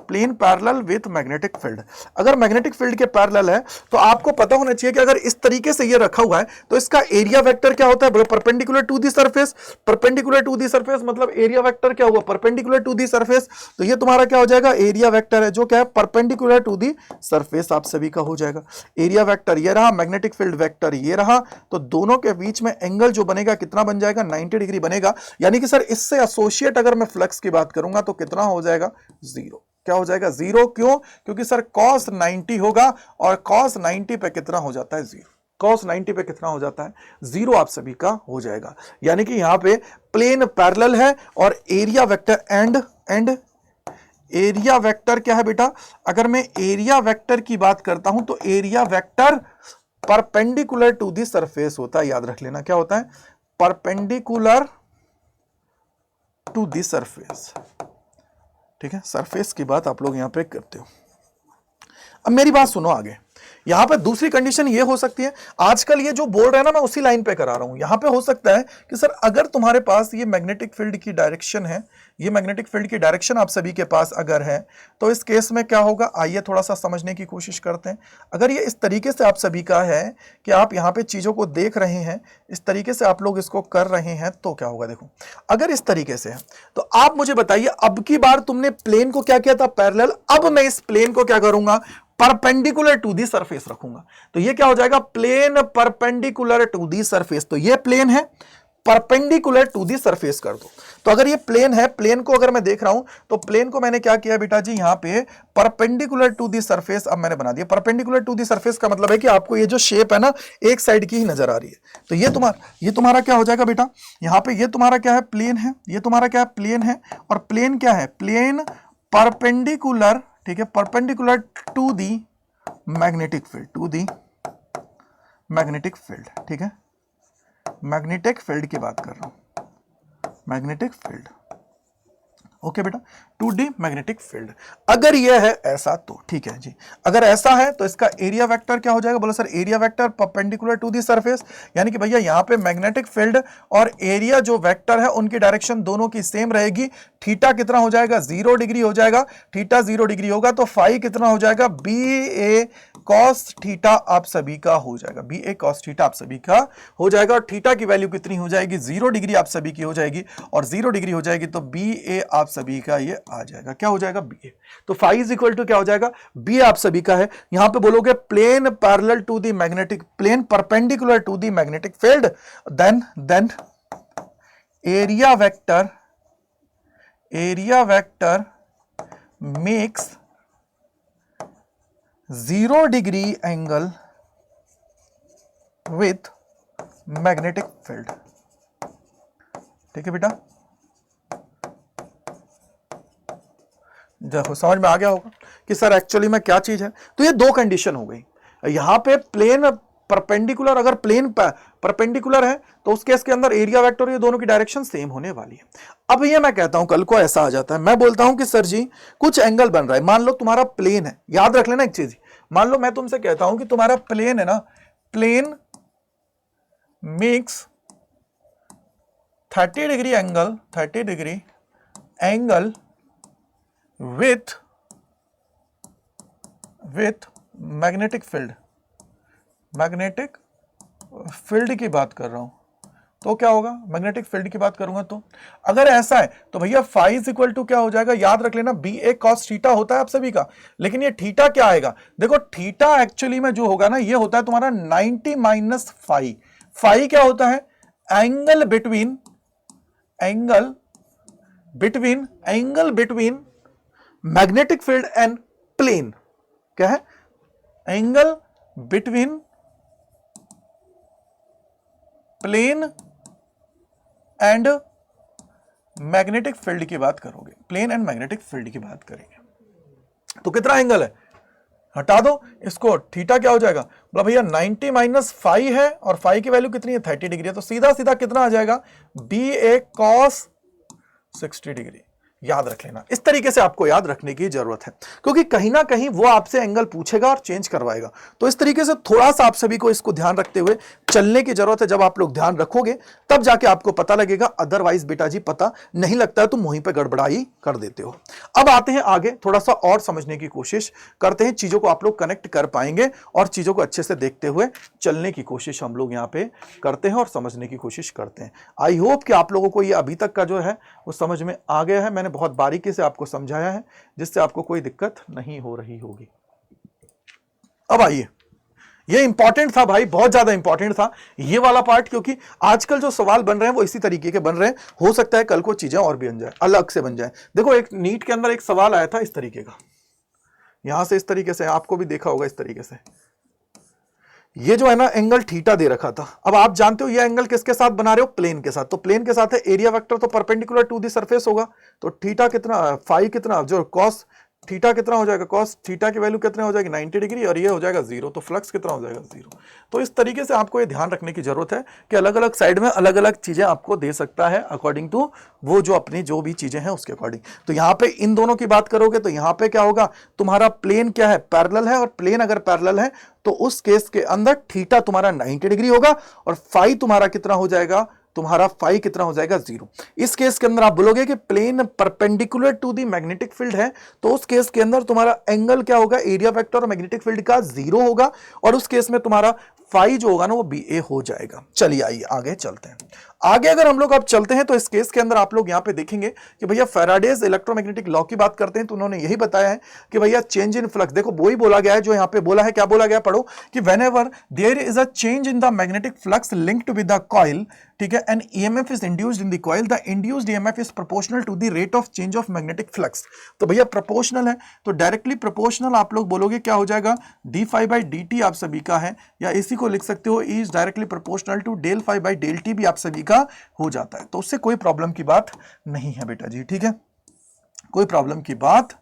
plane parallel with magnetic field. अगर मैग्नेटिक फील्ड के पैरेलल है तो आपको पता होना चाहिए कि अगर इस तरीके से ये रखा हुआ है तो इसका एरिया वेक्टर क्या होता है, perpendicular to the surface. Perpendicular to the surface मतलब एरिया वेक्टर क्या हुआ, परपेंडिकुलर टू दी सरफेस। तो ये तुम्हारा क्या हो जाएगा, एरिया वेक्टर है, जो क्या है, परपेंडिकुलर टू दी सरफेस आप सभी का हो जाएगा। एरिया वेक्टर ये रहा, मैग्नेटिक फील्ड वेक्टर ये रहा, तो दोनों के बीच में एंगल जो बनेगा कितना बन जाएगा, 90 डिग्री बनेगा। यानी कि सर इससे एसोसिएट अगर मैं फ्लक्स की बात करूंगा तो कितना हो जाएगा, जीरो। क्या हो जाएगा, जीरो। क्यों, क्योंकि सर cos 90 होगा और cos 90 पे कितना हो जाता है, जीरो। cos 90 पे कितना हो जाता है, जीरो आप सभी का हो जाएगा। यानी कि यहां पे प्लेन पैरेलल है और area vector and area vector क्या है बेटा, अगर मैं एरिया वेक्टर की बात करता हूं तो area vector perpendicular to the surface होता है। याद रख लेना क्या होता है, परपेंडिकुलर टू दी सरफेस। ठीक है, सरफेस की बात आप लोग यहां पे करते हो। अब मेरी बात सुनो आगे, यहां पे दूसरी कंडीशन ये हो सकती है, आजकल ये जो बोल रहे हैं ना मैं उसी लाइन पे करा रहा हूं। यहां पे हो सकता है कि सर अगर तुम्हारे पास ये मैग्नेटिक फील्ड की डायरेक्शन है, ये मैग्नेटिक फील्ड की डायरेक्शन आप सभी के पास अगर है तो इस केस में क्या होगा, आइए थोड़ा सा समझने की कोशिश करते हैं। अगर ये इस तरीके से आप सभी का है कि आप यहाँ पे चीजों को देख रहे हैं, इस तरीके से आप लोग इसको कर रहे हैं, तो क्या होगा, देखो अगर इस तरीके से है तो आप मुझे बताइए, अब की बार तुमने प्लेन को क्या किया था, पैरेलल, अब मैं इस प्लेन को क्या करूंगा, परपेंडिकुलर टू दी सरफेस रखूंगा। तो ये क्या हो जाएगा, plane perpendicular to the surface. तो ये प्लेन है, परपेंडिकुलर टू दी सरफेस कर दो। तो अगर ये प्लेन है, प्लेन को अगर मैं देख रहा हूं तो प्लेन को मैंने क्या किया बेटा जी, यहां पे परपेंडिकुलर टू दी सरफेस अब मैंने बना दिया। परपेंडिकुलर टू दी सरफेस का मतलब है कि आपको ये जो शेप है ना एक साइड की ही नजर आ रही है। तो ये तुम्हारा क्या हो जाएगा बेटा, यहां पे ये तुम्हारा क्या है, प्लेन है, ये तुम्हारा क्या है, प्लेन है, और प्लेन क्या है, प्लेन परपेंडिकुलर, ठीक है, perpendicular to the magnetic field, to the magnetic field. ठीक है, मैग्नेटिक फील्ड की बात कर रहा हूं, मैग्नेटिक फील्ड, ओके बेटा, 2D मैग्नेटिक फील्ड। अगर यह है ऐसा तो ठीक है जी, अगर ऐसा है तो इसका एरिया वेक्टर क्या हो जाएगा, बोलो sir area vector perpendicular to the surface. यानी कि भैया यहां पे मैग्नेटिक फील्ड और एरिया जो वेक्टर है उनकी डायरेक्शन दोनों की सेम रहेगी। थीटा कितना हो जाएगा, 0 डिग्री हो जाएगा। थीटा 0 डिग्री होगा तो फाई कितना हो जाएगा, BA cos थीटा आप सभी का हो जाएगा, BA cos थीटा आप सभी का हो जाएगा। और थीटा की वैल्यू कितनी हो जाएगी, 0 डिग्री आप सभी की हो जाएगी, और 0 डिग्री हो जाएगी तो BA आप सभी का ये आ जाएगा, क्या हो जाएगा, BA। तो फाई इज इक्वल टू क्या हो जाएगा, BA आप सभी का है। यहां पे बोलोगे plane parallel to the magnetic, plane perpendicular to the magnetic field, then area vector makes 0 degree angle with magnetic field. ठीक है बेटा, देखो समझ में आ गया होगा कि सर एक्चुअली में क्या चीज है। तो ये दो कंडीशन हो गई। यहां पे प्लेन परपेंडिकुलर, अगर प्लेन परपेंडिकुलर है तो उस केस के अंदर एरिया वेक्टर ये दोनों की डायरेक्शन सेम होने वाली है। अब ये मैं कहता हूं कल को ऐसा आ जाता है, मैं बोलता हूं कि सर जी कुछ एंगल बन रहा है, मान लो तुम्हारा प्लेन है, याद रख लेना एक चीज, मान लो मैं तुमसे कहता हूं कि तुम्हारा प्लेन है ना, plane makes 30 degree angle, 30 degree angle with magnetic field, magnetic field की बात कर रहा हूं, तो क्या होगा, मैग्नेटिक फील्ड की बात करूंगा तो अगर ऐसा है तो भैया फाई इज इक्वल टू क्या हो जाएगा, याद रख लेना बी ए कॉस थीटा होता है आप सभी का, लेकिन ये थीटा क्या आएगा, देखो थीटा एक्चुअली में जो होगा ना ये होता है तुम्हारा 90 माइनस फाई। फाई क्या होता है, angle between magnetic field and plane, क्या है, angle between plane and magnetic field की बात करोगे, प्लेन एंड मैग्नेटिक फील्ड की बात करेंगे तो कितना एंगल है, हटा दो इसको, थीटा क्या हो जाएगा, बोला भैया 90 माइनस फाई है और फाई की वैल्यू कितनी है 30 डिग्री है, तो सीधा सीधा कितना आ जाएगा, बी ए कॉस 60 डिग्री। याद रख लेना, इस तरीके से आपको याद रखने की जरूरत है क्योंकि कहीं ना कहीं वो आपसे एंगल पूछेगा और चेंज करवाएगा, तो इस तरीके से थोड़ा सा आप सभी को इसको ध्यान रखते हुए चलने की जरूरत है। जब आप लोग ध्यान रखोगे तब जाके आपको पता लगेगा, अदरवाइज बेटा जी पता नहीं लगता है, तुम वहीं पे गड़बड़ाई कर देते हो। अब आते हैं आगे, थोड़ा सा और समझने की कोशिश करते हैं, चीजों को आप लोग कनेक्ट कर पाएंगे और चीजों को अच्छे से देखते हुए चलने की कोशिश हम लोग यहाँ पे करते हैं और समझने की कोशिश करते हैं। आई होप कि आप लोगों को ये अभी तक का जो है वो समझ में आ गया है, मैंने बहुत बारीकी से आपको समझाया है जिससे आपको कोई दिक्कत नहीं हो रही होगी। अब आइए, ये इंपॉर्टेंट था भाई, बहुत ज्यादा इंपॉर्टेंट था ये वाला पार्ट, क्योंकि आजकल जो सवाल बन रहे हैं वो इसी तरीके के बन रहे हैं, हो सकता है कल को चीजें और भी बन जाए, अलग से बन जाए। देखो एक नीट के अंदर एक सवाल आया था इस तरीके का, यहां से इस तरीके से, आपको भी देखा होगा इस तरीके से, ये जो है ना एंगल थीटा दे रखा था। अब आप जानते हो ये एंगल किसके साथ बना रहे हो, प्लेन के साथ, तो प्लेन के साथ है एरिया वेक्टर तो परपेंडिकुलर टू द सरफेस होगा, तो थीटा कितना, फाई कितना, जो कॉस थीटा कितना हो जाएगा, कॉस थीटा की वैल्यू कितने हो जाएगी 90 डिग्री और ये हो जाएगा 0, तो फ्लक्स कितना हो जाएगा 0। तो इस तरीके से आपको ये ध्यान रखने की जरूरत है कि अलग अलग साइड में अलग अलग चीजें आपको दे सकता है अकॉर्डिंग टू वो जो अपनी जो भी चीजें हैं उसके अकॉर्डिंग। तो यहाँ पे इन दोनों की बात करोगे तो यहाँ पे क्या होगा, तुम्हारा प्लेन क्या है, पैरेलल है, और प्लेन अगर पैरेलल है तो उस केस के अंदर थीटा तुम्हारा 90 डिग्री होगा और फाई तुम्हारा कितना हो जाएगा, तुम्हारा फाई कितना हो जाएगा 0। इस केस के अंदर आप बोलोगे कि plane perpendicular to the magnetic field है, तो उस केस के अंदर तुम्हारा एंगल क्या होगा, एरिया वेक्टर और मैग्नेटिक फील्ड का 0 होगा, और उस केस में तुम्हारा फाई जो होगा ना वो बी ए हो जाएगा। चलिए आइए आगे चलते हैं। आगे अगर हम लोग अब चलते हैं तो इस केस के अंदर आप लोग यहां पे देखेंगे कि भैया फैराडेज इलेक्ट्रोमैग्नेटिक लॉ की बात करते हैं, तो उन्होंने यही बताया है कि भैया चेंज इन फ्लक्स, देखो वही बोला गया है जो यहां पे बोला है, क्या बोला गया, पढ़ो कि whenever there is a change in the magnetic flux linked with the coil, ठीक है, and EMF is induced in the coil, the induced EMF is proportional to the rate of change of magnetic flux. तो भैया proportional है तो directly proportional आप लोग बोलोगे क्या हो जाएगा, D phi by D T आप सभी का है, या इसी को लिख सकते हो is directly proportional to del phi by del T भी आप सभी का हो जाता है। तो उससे कोई प्रॉब्लम की बात नहीं है बेटा जी, ठीक है, कोई प्रॉब्लम की बात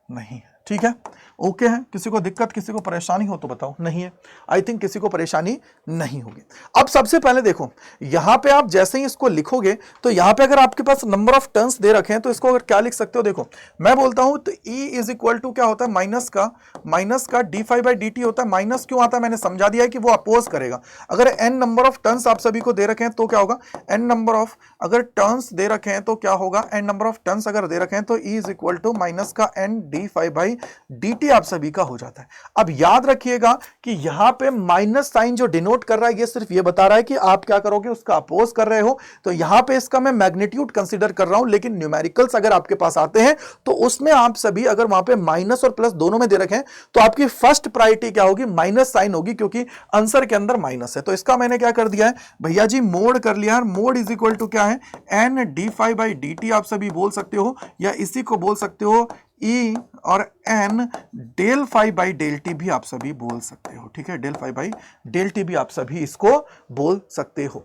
नहीं है, ठीक है, ओके है। किसी को दिक्कत, किसी को परेशानी हो तो बताओ, नहीं है, आई थिंक किसी को परेशानी नहीं होगी। अब सबसे पहले देखो यहां पे आप जैसे ही इसको लिखोगे तो यहां पे अगर आपके पास नंबर ऑफ टर्न्स दे रखे हैं तो इसको अगर क्या लिख सकते हो, देखो मैं बोलता हूं तो E इज इक्वल टू क्या होता है, माइनस का D phi by D T होता है। माइनस क्यों आता है, मैंने समझा दिया है कि वो अपोज करेगा। अगर n नंबर ऑफ टर्न्स आप सभी को दे रखे हैं तो क्या होगा, n नंबर ऑफ अगर टर्न्स दे रखे हैं तो क्या होगा, n नंबर ऑफ टर्न्स अगर दे रखे हैं तो E is equal to minus का n D phi by D T आप सभी का हो जाता है। अब याद रखिएगा कि यहां पे माइनस साइन जो डिनोट कर रहा है ये सिर्फ ये बता रहा है कि आप क्या करोगे, उसका अपोज कर रहे हो। तो यहां पे इसका मैं मैग्नीट्यूड कंसीडर कर रहा हूं, लेकिन न्यूमेरिकल्स अगर आपके पास आते हैं तो उसमें आप सभी अगर वहां पे माइनस और प्लस दोनों में दे रखे हैं तो आपकी फर्स्ट प्रायोरिटी क्या होगी, माइनस साइन होगी, क्योंकि आंसर के अंदर माइनस है। तो इसका मैंने क्या कर दिया है भैया जी, मोड कर लिया है। मोड इज इक्वल टू क्या है, N D phi by D T आप सभी बोल सकते हो, या इसी को बोल सकते हो E और n del phi by del T भी आप सभी बोल सकते हो, ठीक है, del phi by del T भी आप सभी इसको बोल सकते हो।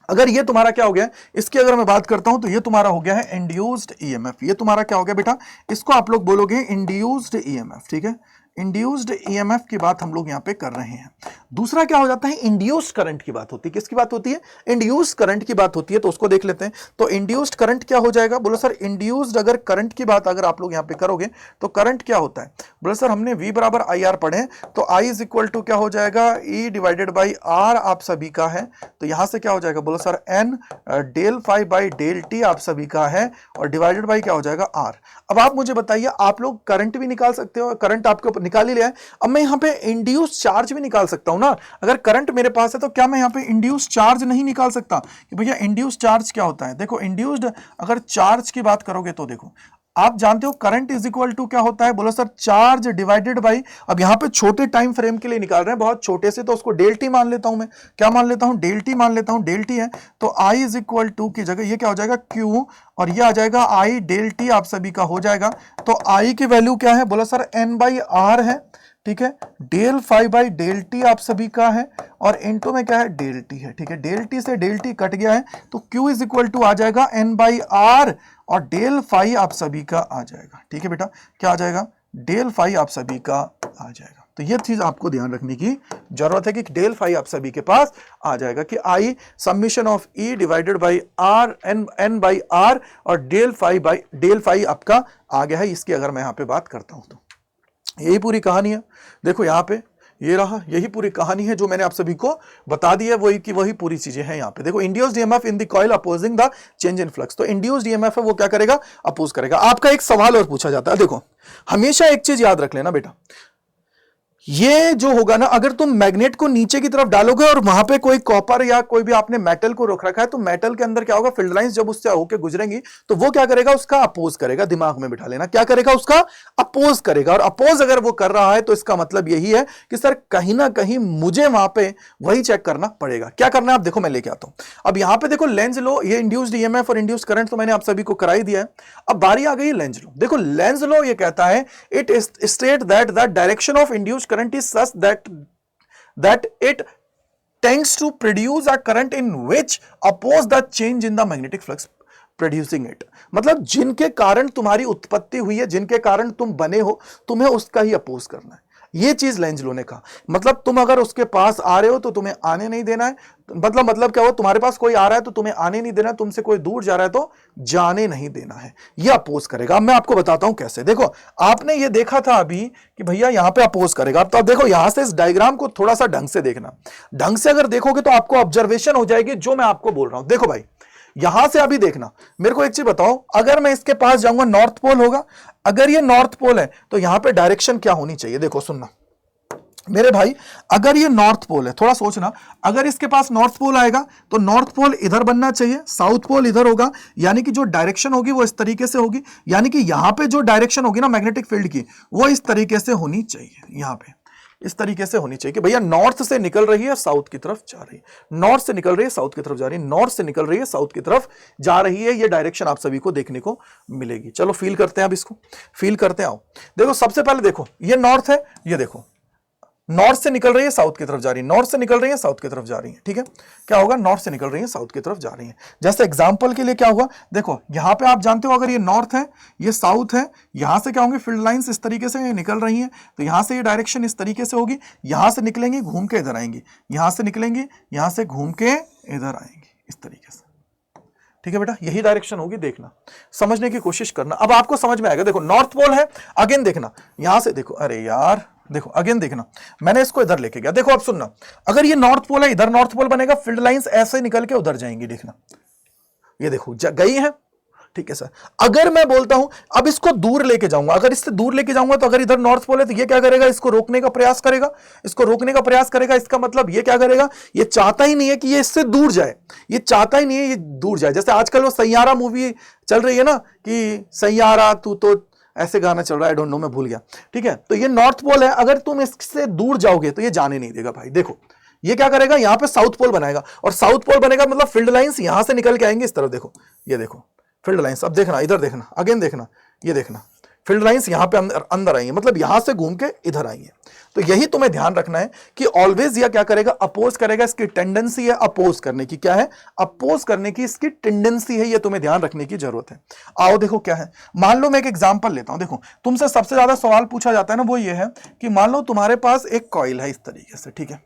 अगर ये तुम्हारा क्या हो गया, इसकी अगर मैं बात करता हूं तो ये तुम्हारा हो गया है इंड्यूस्ड ईएमएफ। ये तुम्हारा क्या हो गया बेटा, इसको आप लोग बोलोगे इंड्यूस्ड ईएमएफ, ठीक है, इंड्यूस्ड ईएमएफ की बात हम लोग यहां पे कर रहे हैं। दूसरा क्या हो जाता है, इंड्यूस्ड करंट की बात होती है। किसकी बात होती है, इंड्यूस्ड करंट की बात होती है। तो उसको देख लेते हैं। तो इंड्यूस्ड करंट क्या हो जाएगा, बोलो सर इंड्यूस्ड अगर करंट की बात अगर आप लोग यहां पे करोगे तो करंट क्या होता है, बोलो सर हमने V बराबर आई आर पढ़े, तो I इज इक्वल टू क्या हो जाएगा, E डिवाइडेड बाई R आप सभी का है। तो यहां से क्या हो जाएगा, बोलो sir N del phi by del T आप सभी का है, और डिवाइडेड बाई क्या हो जाएगा R। अब आप मुझे बताइए, आप लोग करंट भी निकाल सकते हो, करंट आपको निकाल ही लिया है। अब मैं यहां पे इंड्यूस्ड चार्ज भी निकाल सकता हूं ना। अगर करंट मेरे पास है तो क्या मैं यहां पे इंड्यूस्ड चार्ज नहीं निकाल सकता कि भैया इंड्यूस्ड चार्ज क्या होता है। देखो इंड्यूस्ड अगर चार्ज की बात करोगे तो देखो आप जानते हो करंट इज इक्वल टू क्या होता है, बोलो सर चार्ज डिवाइडेड बाई, अब यहां पे छोटे टाइम फ्रेम के लिए निकाल रहे हैं, बहुत छोटे से, तो उसको डेल टी मान लेता हूं मैं। क्या मान लेता हूं, डेल टी मान लेता हूं। डेल टी है तो आई इज इक्वल टू की जगह ये क्या हो जाएगा, क्यू, और ये आ जाएगा आई डेल टी आप सभी का हो जाएगा। तो आई की वैल्यू क्या है, बोलो सर एन बाई आर है, ठीक है। Del phi by del T आप सभी का है, और इनटू में क्या है, डेल टी है, ठीक है। डेल टी से डेल टी कट गया है, तो Q इज इक्वल टू आ जाएगा एन बाई आर, और डेल फाई आप सभी का आ जाएगा, ठीक है बेटा। क्या आ जाएगा, डेल फाई आप सभी का आ जाएगा। तो ये चीज आपको ध्यान रखने की जरूरत है कि डेल फाई आप सभी के पास आ जाएगा कि I summation of E divided by R N by R, और डेल फाई आपका आ गया है। इसकी अगर मैं यहां पे बात करता हूं तो यही पूरी कहानी है। देखो यहाँ पे ये रहा, यही पूरी कहानी है जो मैंने आप सभी को बता दी है, वही की वही पूरी चीजें हैं यहाँ पे। देखो induced EMF in the coil opposing the change in flux, तो इंड्यूस्ड ईएमएफ है वो क्या करेगा, अपोज करेगा। आपका एक सवाल और पूछा जाता है, देखो हमेशा एक चीज याद रख लेना बेटा, ये जो होगा ना, अगर तुम मैग्नेट को नीचे की तरफ डालोगे और वहां पे कोई कॉपर या कोई भी आपने मेटल को रोक रखा है, तो मेटल के अंदर क्या होगा, फील्ड लाइंस जब उससे होकर गुजरेंगी तो वो क्या करेगा, उसका अपोज करेगा। दिमाग में बिठा लेना, क्या करेगा, उसका अपोज करेगा। और अपोज अगर वो कर रहा है तो इसका मतलब यही है कि सर कहीं ना कहीं मुझे वहां पे वही चेक करना पड़ेगा। क्या करना है, आप देखो मैं लेके आता हूं। अब यहां पे देखो लेंज लो, ये इंड्यूस्ड ईएमएफ और इंड्यूस्ड करंट तो मैंने आप सभी को कराई दिया है। अब बारी आ गई लेंज लो। देखो लेंज लो ये कहता है, it state that the direction of induced current is such that it tends to produce a current in which oppose the change in the magnetic flux producing it। मतलब जिनके कारण तुम्हारी उत्पत्ति हुई है, जिनके कारण तुम बने हो, तुम्हें उसका ही अपोज करना है। ये चीज लेंज लो ने कहा। मतलब तुम अगर उसके पास आ रहे हो तो तुम्हें आने नहीं देना है। मतलब क्या हो, तुम्हारे पास कोई आ रहा है तो तुम्हें आने नहीं देना है, तुमसे कोई दूर जा रहा है तो जाने नहीं देना है। ये अपोज करेगा। अब मैं आपको बताता हूं कैसे। देखो आपने ये देखा था अभी कि भैया यहां पे अपोज करेगा। अब तो आप देखो यहां से इस डायग्राम को थोड़ा सा ढंग से देखना। ढंग से अगर देखोगे तो आपको ऑब्जर्वेशन हो जाएगी जो मैं आपको बोल रहा हूं। देखो भाई यहां से अभी देखना, मेरे को एक चीज बताओ, अगर मैं इसके पास जाऊंगा नॉर्थ पोल होगा। अगर ये नॉर्थ पोल है तो यहां पे डायरेक्शन क्या होनी चाहिए, देखो सुनना मेरे भाई, अगर ये नॉर्थ पोल है, थोड़ा सोचना, अगर इसके पास नॉर्थ पोल आएगा तो नॉर्थ पोल इधर बनना चाहिए, साउथ पोल इधर होगा, यानी कि जो डायरेक्शन होगी वो इस तरीके से होगी। यानी कि यहां पे जो डायरेक्शन होगी ना मैग्नेटिक फील्ड की, वो इस तरीके से होनी चाहिए। यहां पे इस तरीके से होनी चाहिए कि भैया नॉर्थ से निकल रही है साउथ की तरफ जा रही है, नॉर्थ से निकल रही है साउथ की तरफ जा रही है, नॉर्थ से निकल रही है साउथ की तरफ जा रही है। ये डायरेक्शन आप सभी को देखने को मिलेगी। चलो फील करते हैं, अब इसको फील करते हैं। आओ देखो, सबसे पहले देखो ये नॉर्थ है, ये देखो नॉर्थ से निकल रही है साउथ की तरफ जा रही है, नॉर्थ से निकल रही है साउथ की तरफ जा रही है। ठीक है, क्या होगा, नॉर्थ से निकल रही है साउथ की तरफ जा रही है। जैसे एग्जांपल के लिए क्या हुआ, देखो यहां पे आप जानते हो अगर ये नॉर्थ है ये साउथ है, यहां से क्या होंगे फील्ड लाइंस इस तरीके से निकल रही हैं, तो यहां से ये डायरेक्शन इस तरीके से होगी, यहां से निकलेंगी घूम के इधर आएंगी, यहां से निकलेंगी यहां से घूम के इधर आएंगी इस तरीके से। ठीक है बेटा, यही डायरेक्शन होगी, देखना समझने की कोशिश करना। अब आपको समझ में आएगा। देखो नॉर्थ पोल है, अगेन देखना यहां से, देखो अरे यार देखो अगेन देखना, मैंने इसको इधर लेके गया। देखो अब सुनना, अगर ये नॉर्थ पोल है, इधर नॉर्थ पोल बनेगा, फील्ड लाइंस ऐसे निकल के उधर जाएंगी, देखना ये देखो गई है। ठीक है सर, अगर मैं बोलता हूं अब इसको दूर लेके जाऊंगा, अगर इससे दूर लेके जाऊंगा तो अगर इधर नॉर्थ पोल है तो ये क्या करेगा, इसको रोकने का प्रयास करेगा, इसको रोकने का प्रयास करेगा। इसका मतलब ये क्या करेगा, ये चाहता ही नहीं है कि ये इससे दूर जाए, ये चाहता ही नहीं है ये दूर जाए। जैसे आजकल वो सैयारा मूवी चल रही है ना, कि सैयारा तू तो ऐसे गाना चल रहा है, आई डोंट नो, मैं भूल गया। ठीक है, तो ये नॉर्थ पोल है, अगर तुम इससे दूर जाओगे तो ये जाने नहीं देगा भाई। देखो ये क्या करेगा, यहां पे साउथ पोल बनाएगा, और साउथ पोल बनेगा मतलब फील्ड लाइंस यहां से निकल के आएंगे इस तरफ। देखो ये देखो फील्ड लाइंस, अब देखना इधर, देखना अगेन देखना, ये देखना फील्ड लाइंस यहां पे अंदर आई है, मतलब यहां से घूम के इधर आई है। तो यही तुम्हें ध्यान रखना है कि ऑलवेज यह क्या करेगा, अपोज करेगा। इसकी टेंडेंसी है अपोज करने की, क्या है, अपोज करने की इसकी टेंडेंसी है, यह तुम्हें ध्यान रखने की जरूरत है। आओ देखो क्या है, मान लो मैं एक एग्जांपल लेता हूं। देखो तुमसे सबसे ज्यादा सवाल पूछा जाता है ना, वो ये है कि मान लो तुम्हारे पास एक कॉइल है इस तरीके से, ठीक है,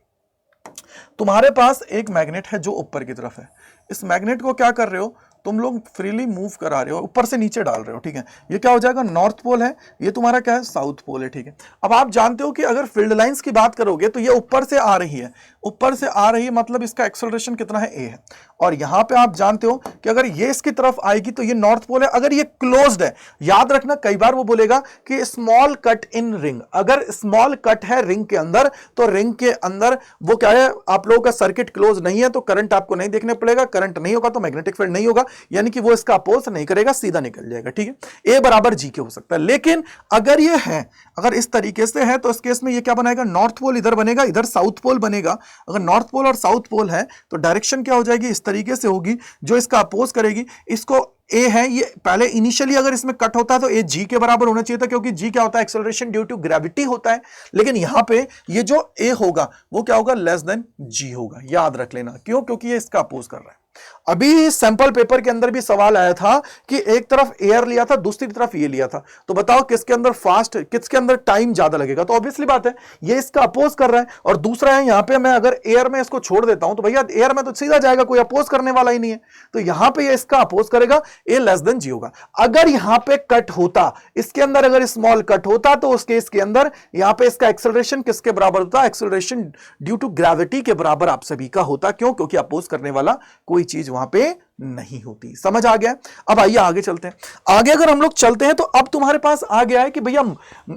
तुम्हारे पास एक मैग्नेट है जो ऊपर की तरफ है, इस मैग्नेट को क्या कर रहे हो तुम लोग फ्रीली मूव करा रहे हो, ऊपर से नीचे डाल रहे हो, ठीक है। ये क्या हो जाएगा, नॉर्थ पोल है, ये तुम्हारा क्या है, साउथ पोल है, ठीक है। अब आप जानते हो कि अगर फील्ड लाइंस की बात करोगे तो ये ऊपर से आ रही है, ऊपर से आ रही है मतलब इसका एक्सेलरेशन कितना है, ए है। और यहां पे आप जानते हो कि अगर ये इसकी तरफ आएगी तो ये नॉर्थ पोल है। अगर ये क्लोज्ड है, याद रखना कई बार वो बोलेगा कि स्मॉल कट इन रिंग, अगर स्मॉल कट है रिंग के अंदर तो रिंग के अंदर वो क्या है, आप लोगों का सर्किट क्लोज नहीं है तो करंट आपको नहीं देखने पड़ेगा, करंट नहीं होगा तो मैग्नेटिक फील्ड नहीं होगा, यानी कि वो इसका अपोज नहीं करेगा, सीधा निकल जाएगा, ठीक है। ए बराबर जी के हो सकता है। लेकिन अगर ये है, अगर इस तरीके से है तो इस केस में ये क्या बनाएगा, नॉर्थ पोल इधर बनेगा, इधर साउथ पोल बनेगा। अगर नॉर्थ पोल और साउथ पोल है तो डायरेक्शन क्या हो जाएगी, इस तरीके से होगी, जो इसका अपोज करेगी। इसको ए है, ये पहले इनिशियली अगर इसमें कट होता है तो ए जी के बराबर होना चाहिए था, क्योंकि जी क्या होता है, एक्सेलरेशन ड्यू टू ग्रेविटी होता है। लेकिन यहां पे ये जो ए होगा वो क्या होगा, लेस देन जी होगा, याद रख लेना। क्यों, क्योंकि ये इसका अपोज कर रहा है। अभी सैंपल पेपर के अंदर भी सवाल आया था कि एक तरफ एयर लिया था, दूसरी तरफ ये लिया था, तो बताओ किसके अंदर फास्ट, किसके अंदर टाइम ज्यादा लगेगा। तो ऑब्वियसली बात है ये इसका अपोज कर रहा है, और दूसरा है यहां पे मैं अगर एयर में इसको छोड़ देता हूं तो भैया एयर में तो सीधा जाएगा, कोई अपोज करने वाला ही नहीं है, तो यहां पे ये इसका अपोज करेगा, ए लेस देन जी होगा। अगर यहां पे कट होता, इसके अंदर अगर स्मॉल कट होता तो उस केस के अंदर यहां पे इसका एक्सेलरेशन किसके बराबर होता, एक्सेलरेशन ड्यू टू ग्रेविटी के बराबर आप सभी का होता। क्यों, क्योंकि अपोज करने वाला कोई चीज वहां पे नहीं होती। समझ आ गया। अब आइए आगे चलते हैं। आगे अगर हम लोग चलते हैं तो अब तुम्हारे पास आ गया है कि भैया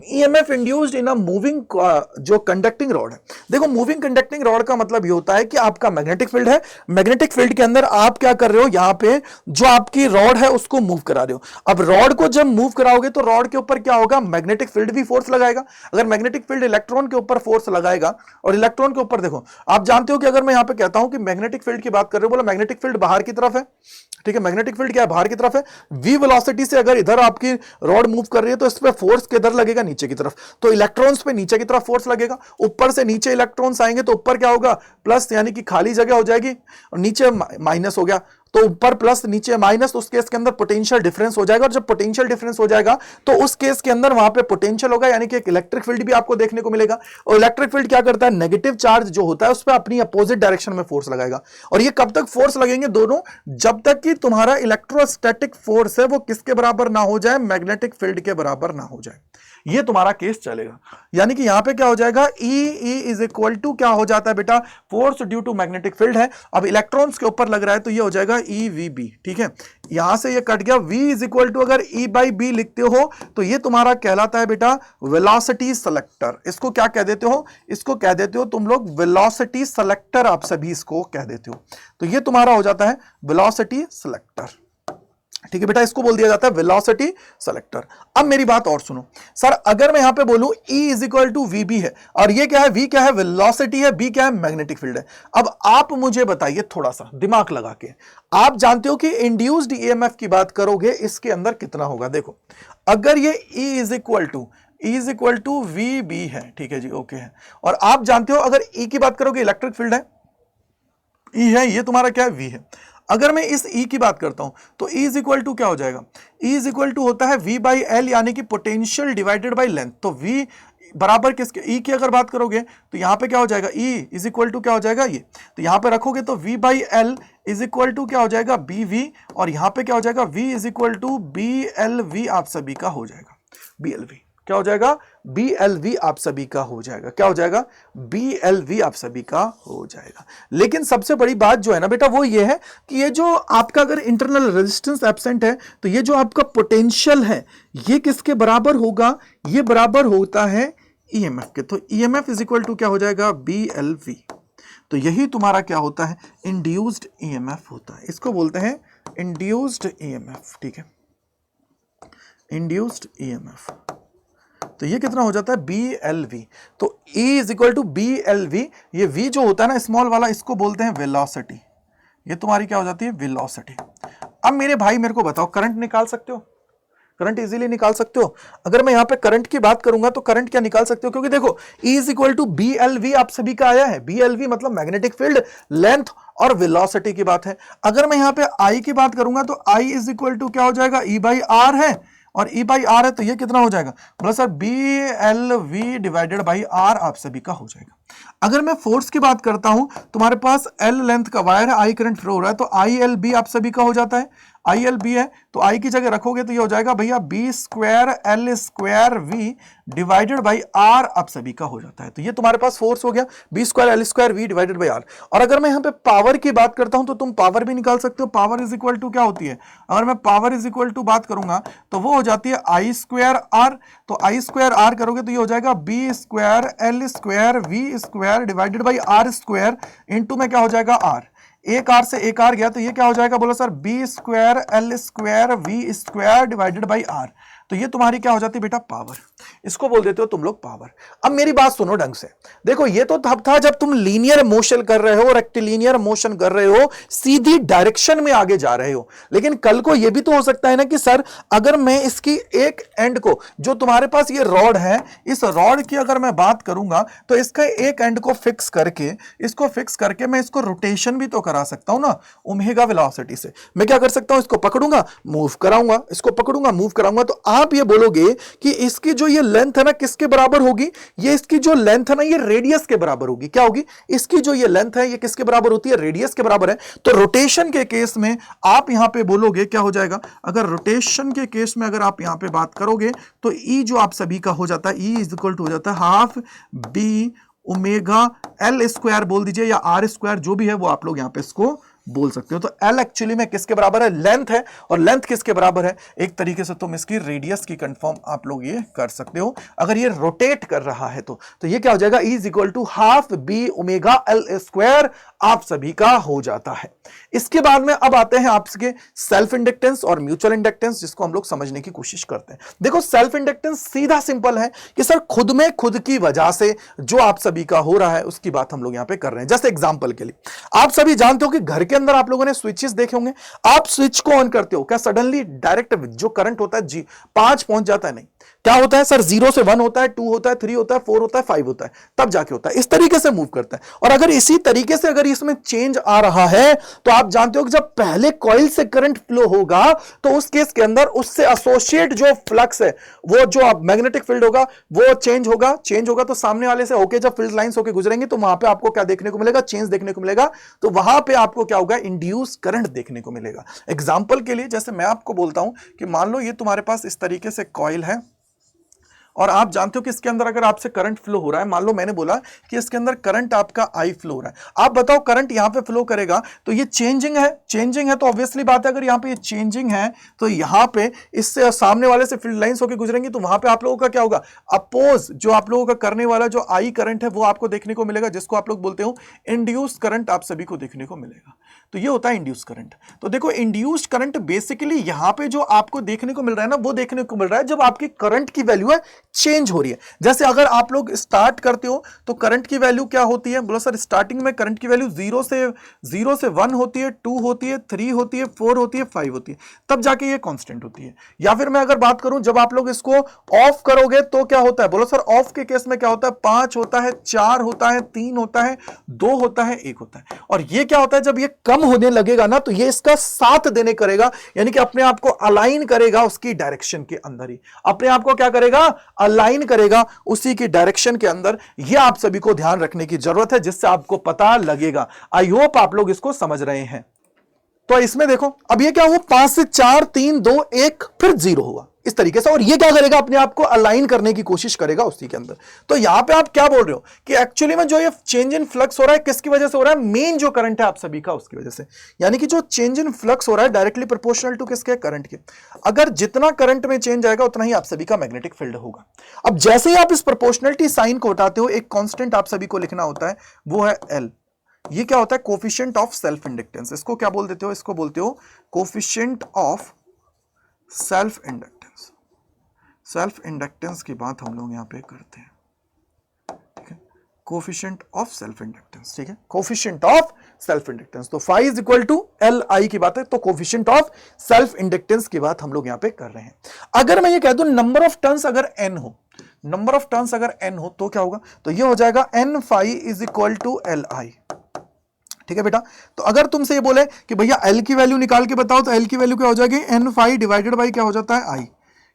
EMF induced in a moving जो कंडक्टिंग रॉड है। देखो मूविंग कंडक्टिंग रॉड का मतलब ये होता है कि आपका मैग्नेटिक फील्ड है, मैग्नेटिक फील्ड के अंदर आप क्या कर रहे हो, यहां पे जो आपकी रॉड है उसको मूव करा रहे हो। अब रॉड को जब मूव कराओगे तो रॉड के ऊपर क्या होगा, मैग्नेटिक फील्ड भी फोर्स लगाएगा। अगर मैग्नेटिक फील्ड इलेक्ट्रॉन के ऊपर फोर्स लगाएगा, और इलेक्ट्रॉन के ऊपर देखो आप जानते हो कि अगर मैं यहां पे कहता हूं कि मैग्नेटिक फील्ड की बात कर रहे हो, बोला मैग्नेटिक फील्ड बाहर की तरफ है, ठीक है, मैग्नेटिक फील्ड क्या है, बाहर की तरफ है। v वेलोसिटी से अगर इधर आपकी रॉड मूव कर रही है तो इस पे फोर्स किधर लगेगा, नीचे की तरफ, तो इलेक्ट्रॉन्स पे नीचे की तरफ फोर्स लगेगा। ऊपर से नीचे इलेक्ट्रॉन्स आएंगे तो ऊपर क्या होगा, प्लस, यानी कि खाली जगह हो जाएगी, और नीचे माइनस हो गया, तो ऊपर प्लस नीचे माइनस, उस केस के अंदर पोटेंशियल डिफरेंस हो जाएगा। और जब पोटेंशियल डिफरेंस हो जाएगा तो उस केस के अंदर वहां पे पोटेंशियल होगा, यानी कि एक इलेक्ट्रिक फील्ड भी आपको देखने को मिलेगा। और इलेक्ट्रिक फील्ड क्या करता है, नेगेटिव चार्ज जो होता है उस पर अपनी अपोजिट डायरेक्शन में फोर्स लगाएगा। और ये कब तक फोर्स लगेंगे दोनों, जब तक कि तुम्हारा इलेक्ट्रोस्टैटिक फोर्स है वो किसके बराबर ना हो जाए, मैग्नेटिक फील्ड के बराबर ना हो जाए। ये तुम्हारा केस चलेगा। यानी कि यहां पे क्या हो जाएगा, E इज इक्वल टू क्या हो जाता है बेटा, force due to magnetic field है। अब इलेक्ट्रॉन्स के ऊपर लग रहा है तो ये हो जाएगा EVB, ठीक है। यहां से ये कट गया, V इज इक्वल टू अगर E/B लिखते हो तो ये तुम्हारा कहलाता है बेटा वेलोसिटी सेलेक्टर। इसको क्या कह देते हो, इसको कह देते हो तुम लोग वेलोसिटी सेलेक्टर, आप सभी इसको कह देते हो। तो ये तुम्हारा हो जाता है वेलोसिटी सेलेक्टर, ठीक है बेटा, इसको बोल दिया जाता है वेलोसिटी सेलेक्टर। अब मेरी बात और सुनो सर, अगर मैं यहां पे बोलूं E is equal to VB है, और ये क्या है, V क्या है, वेलोसिटी है, B क्या है, मैग्नेटिक फील्ड है। अब आप मुझे बताइए थोड़ा सा दिमाग लगा के, आप जानते हो कि इंड्यूस्ड EMF की बात करोगे इसके अंदर कितना होगा। देखो अगर ये E is equal to VB है, ठीक है जी, ओके है। और आप जानते हो अगर E की बात करोगे इलेक्ट्रिक फील्ड है, E है, ये तुम्हारा क्या है, V है। अगर मैं इस E की बात करता हूं तो E इज इक्वल टू क्या हो जाएगा, E इज इक्वल टू होता है V/L, यानी कि पोटेंशियल डिवाइडेड बाय लेंथ। तो V बराबर किसके, E की अगर बात करोगे तो यहां पे क्या हो जाएगा, E इज इक्वल टू क्या हो जाएगा, ये तो यहां पे रखोगे तो V/L इज इक्वल टू क्या हो जाएगा, BV, और यहां पे क्या हो जाएगा, V is equal to BLV आप सभी का हो जाएगा। BLV क्या हो जाएगा, BLV आप सभी का हो जाएगा। क्या हो जाएगा, BLV आप सभी का हो जाएगा। लेकिन सबसे बड़ी बात जो है ना बेटा वो ये है कि ये जो आपका अगर इंटरनल रेजिस्टेंस एब्सेंट है तो ये जो आपका पोटेंशियल है ये किसके बराबर होगा, ये बराबर होता है EMF के। तो EMF इज इक्वल टू क्या हो जाएगा, BLV। तो यही तुम्हारा क्या होता है, इंड्यूस्ड EMF होता है। इसको बोलते हैं इंड्यूस्ड EMF, ठीक है, इंड्यूस्ड EMF। तो ये कितना हो जाता है, BLV। तो E is equal to BLV, ये V जो होता है ना स्मॉल वाला, इसको बोलते हैं वेलोसिटी। ये तुम्हारी क्या हो जाती है, वेलोसिटी। अब मेरे भाई मेरे को बताओ, करंट निकाल सकते हो, करंट इजीली निकाल सकते हो। अगर मैं यहां पे करंट की बात करूंगा तो करंट क्या निकाल सकते हो, क्योंकि देखो E is equal to BLV आप सभी का आया है। BLV मतलब मैग्नेटिक फील्ड, लेंथ और वेलोसिटी की बात है। अगर मैं यहां पे I की बात करूंगा तो I इज इक्वल टू क्या हो जाएगा, E/R है, और E/R है तो ये कितना हो जाएगा, बोला sir BLV divided by R आप सभी का हो जाएगा। अगर मैं फोर्स की बात करता हूं, तुम्हारे पास L लेंथ का वायर है, I करंट फ्लो हो रहा है, तो ILB आप सभी का हो जाता है। ILB है तो I की जगह रखोगे तो ये हो जाएगा भैया B square L square V divided by R आप सभी का हो जाता है। तो ये तुम्हारे पास फोर्स हो गया, B square L square V divided by R। और अगर मैं यहाँ पे पावर की बात करता हूं तो तुम पावर भी निकाल सकते हो। पावर इज इक्वल टू क्या होती है, अगर मैं पावर इज इक्वल टू बात करूंगा तो वो हो जाती है I स्क्वायर R। तो I स्क्वायर R करोगे तो ये हो जाएगा B square L square V square divided by R square into में क्या हो जाएगा R। एक आर से एक आर गया तो ये क्या हो जाएगा, बोलो sir, B square L square V square divided by R. तो ये तुम्हारी क्या हो जाती है बेटा, पावर। इसको बोल देते हो तुम लोग पावर। अब मेरी बात सुनो ढंग से, देखो ये तो तब था जब तुम लीनियर मोशन कर रहे हो, रेक्टिलिनियर मोशन कर रहे हो, सीधी डायरेक्शन में आगे जा रहे हो। लेकिन कल को ये भी तो हो सकता है ना कि सर अगर मैं इसकी एक एंड को, जो तुम्हारे पास ये रॉड है, इस रॉड की अगर मैं बात करूंगा तो इसका एक एंड को फिक्स करके, इसको फिक्स करके मैं इसको रोटेशन भी तो करा सकता हूं ना ओमेगा वेलोसिटी से। मैं क्या कर सकता हूं, इसको पकड़ूंगा मूव कराऊंगा, इसको पकड़ूंगा मूव कराऊंगा। तो आप ये बोलोगे कि इसकी जो ये लेंथ है ना किसके बराबर होगी, ये इसकी जो लेंथ है ना ये रेडियस के बराबर होगी। क्या होगी, इसकी जो ये लेंथ है ये किसके बराबर होती है, रेडियस के बराबर है। तो रोटेशन के केस में आप यहां पे बोलोगे क्या हो जाएगा, अगर रोटेशन के केस में अगर आप यहां पे बात करोगे तो ई जो आप सभी का हो जाता है, ई इज इक्वल टू हो जाता है half B omega L square बोल दीजिए या आर स्क्वायर, जो भी है वो आप लोग यहां पे इसको बोल सकते हो। तो एल एक्चुअली में किसके बराबर है, लेंथ है, और लेंथ किसके बराबर है, एक तरीके से तुम इसकी रेडियस की कंफर्म आप लोग ये कर सकते हो। अगर ये रोटेट कर रहा है तो ये क्या हो जाएगा, E is equal to half B omega L square आप सभी का हो जाता है। इसके बाद में अब आते हैं आपके सेल्फ इंडक्टेंस और म्यूचुअल इंडक्टेंस, जिसको हम लोग समझने की कोशिश करते हैं। देखो सेल्फ इंडक्टेंस सीधा सिंपल है कि सर खुद में खुद की वजह से जो आप सभी का हो रहा है उसकी बात हम लोग यहां पे कर रहे हैं। जैसे एग्जांपल के लिए आप सभी जानते हो कि घर के अंदर आप लोगों ने स्विचेस देखे होंगे, आप स्विच को ऑन करते हो, क्या सडनली डायरेक्ट जो करंट होता है जी 5 पहुंच जाता है, नहीं, क्या होता है सर 0 से 1 होता है, 2 होता है, 3 होता है, 4 होता है, 5 होता है, तब जाके होता है। इस तरीके से मूव करता है। और अगर इसी तरीके से अगर इसमें चेंज आ रहा है तो आप जानते हो कि जब पहले कॉइल से करंट फ्लो होगा तो उस केस के अंदर उससे एसोसिएट जो फ्लक्स है, वो जो मैग्नेटिक फील्ड होगा वो चेंज होगा तो सामने वाले से होके जब फील्ड लाइंस होके गुजरेंगे तो वहां पे आपको क्या देखने को मिलेगा, चेंज देखने को मिलेगा। तो वहां पे आपको क्या होगा, इंड्यूस करंट देखने को मिलेगा। एग्जांपल के लिए जैसे मैं आपको बोलता हूं कि मान लो ये तुम्हारे पास इस तरीके से कॉइल है और आप जानते हो कि इसके अंदर अगर आपसे करंट फ्लो हो रहा है, मान लो मैंने बोला कि इसके अंदर करंट आपका आई फ्लो हो रहा है, आप बताओ करंट यहां पे फ्लो करेगा तो ये चेंजिंग है तो ऑब्वियसली बात है अगर यहां पे ये चेंजिंग है तो यहां पे इससे सामने वाले से फील्ड लाइंस होकर गुजरेंगी तो वहां पे आप लोगों का क्या होगा, अपोज जो आप लोगों का करने वाला जो आई करंट है वो आपको देखने को मिलेगा, जिसको आप लोग बोलते हो इंड्यूस्ड करंट आप सभी को देखने को मिलेगा। तो ये होता है इंड्यूस्ड करंट। तो देखो इंड्यूस्ड करंट बेसिकली यहां पे जो आपको देखने को मिल रहा है ना वो देखने को मिल रहा है जब आपकी करंट की वैल्यू है चेंज हो रही है। जैसे अगर आप लोग स्टार्ट करते हो तो करंट की वैल्यू क्या होती है, बोलो सर स्टार्टिंग में करंट की वैल्यू 0 से 1 होती है, 2 होती है, 3 होती है, 4 होती है, 5 होती है, तब जाके ये कांस्टेंट होती है। या फिर मैं अगर बात करूं जब आप लोग इसको ऑफ करोगे तो क्या होता है, बोलो सर ऑफ के केस में क्या होता है, 5 होता है, 4 होता है, 3 होता है, 2 होता है, 1 होता है। और ये क्या होता है, जब ये कम होने लगेगा ना तो ये इसका साथ देने करेगा, यानी कि अपने आप को अलाइन करेगा उसकी डायरेक्शन के अंदर ही, अपने आप को क्या करेगा, अलाइन करेगा उसी की डायरेक्शन के अंदर। ये आप सभी को ध्यान रखने की जरूरत है जिससे आपको पता लगेगा। आई होप आप लोग इसको समझ रहे हैं। तो इसमें देखो अब ये क्या हुआ, 5 से 4 3 2 1 फिर 0 हुआ इस तरीके से, और ये क्या करेगा, अपने आप को अलाइन करने की कोशिश करेगा उसी के अंदर। तो यहां पे आप क्या बोल रहे हो कि एक्चुअली में जो ये चेंज इन फ्लक्स हो रहा है किसकी वजह से हो रहा है, मेन जो करंट है आप सभी का उसकी वजह से, यानी कि जो चेंज इन फ्लक्स हो रहा है डायरेक्टली प्रोपोर्शनल टू किसके, करंट के। अगर जितना करंट में चेंज आएगा उतना ही आप सभी का मैग्नेटिक फील्ड होगा। अब जैसे ही आप इस प्रोपोर्शनलिटी साइन को हटाते हो एक कांस्टेंट आप सभी को लिखना होता है, वो है एल। ये क्या होता है, कोफिशिएंट ऑफ सेल्फ इंडक्टेंस। इसको क्या बोल देते हो, इसको बोलते हो coefficient of self inductance. Self inductance की बात हम लोग यहां पे करते हैं, ठीक है, कोफिशिएंट ऑफ सेल्फ इंडक्टेंस, ठीक है, कोफिशिएंट ऑफ सेल्फ इंडक्टेंस। तो phi is equal to L I की बात है, तो कोफिशिएंट ऑफ सेल्फ इंडक्टेंस की बात हम लोग यहां पे कर रहे हैं। अगर मैं ये कह दूं नंबर ऑफ टर्न्स अगर एन हो, नंबर ऑफ टर्न्स अगर एन हो तो क्या होगा, तो ये हो जाएगा N phi is equal to L I, ठीक है बेटा। तो अगर तुमसे ये बोले कि भैया एल की वैल्यू निकाल के बताओ तो एल की वैल्यू क्या हो जाएगी, एन फाई डिवाइडेड बाई क्या हो जाता है आई,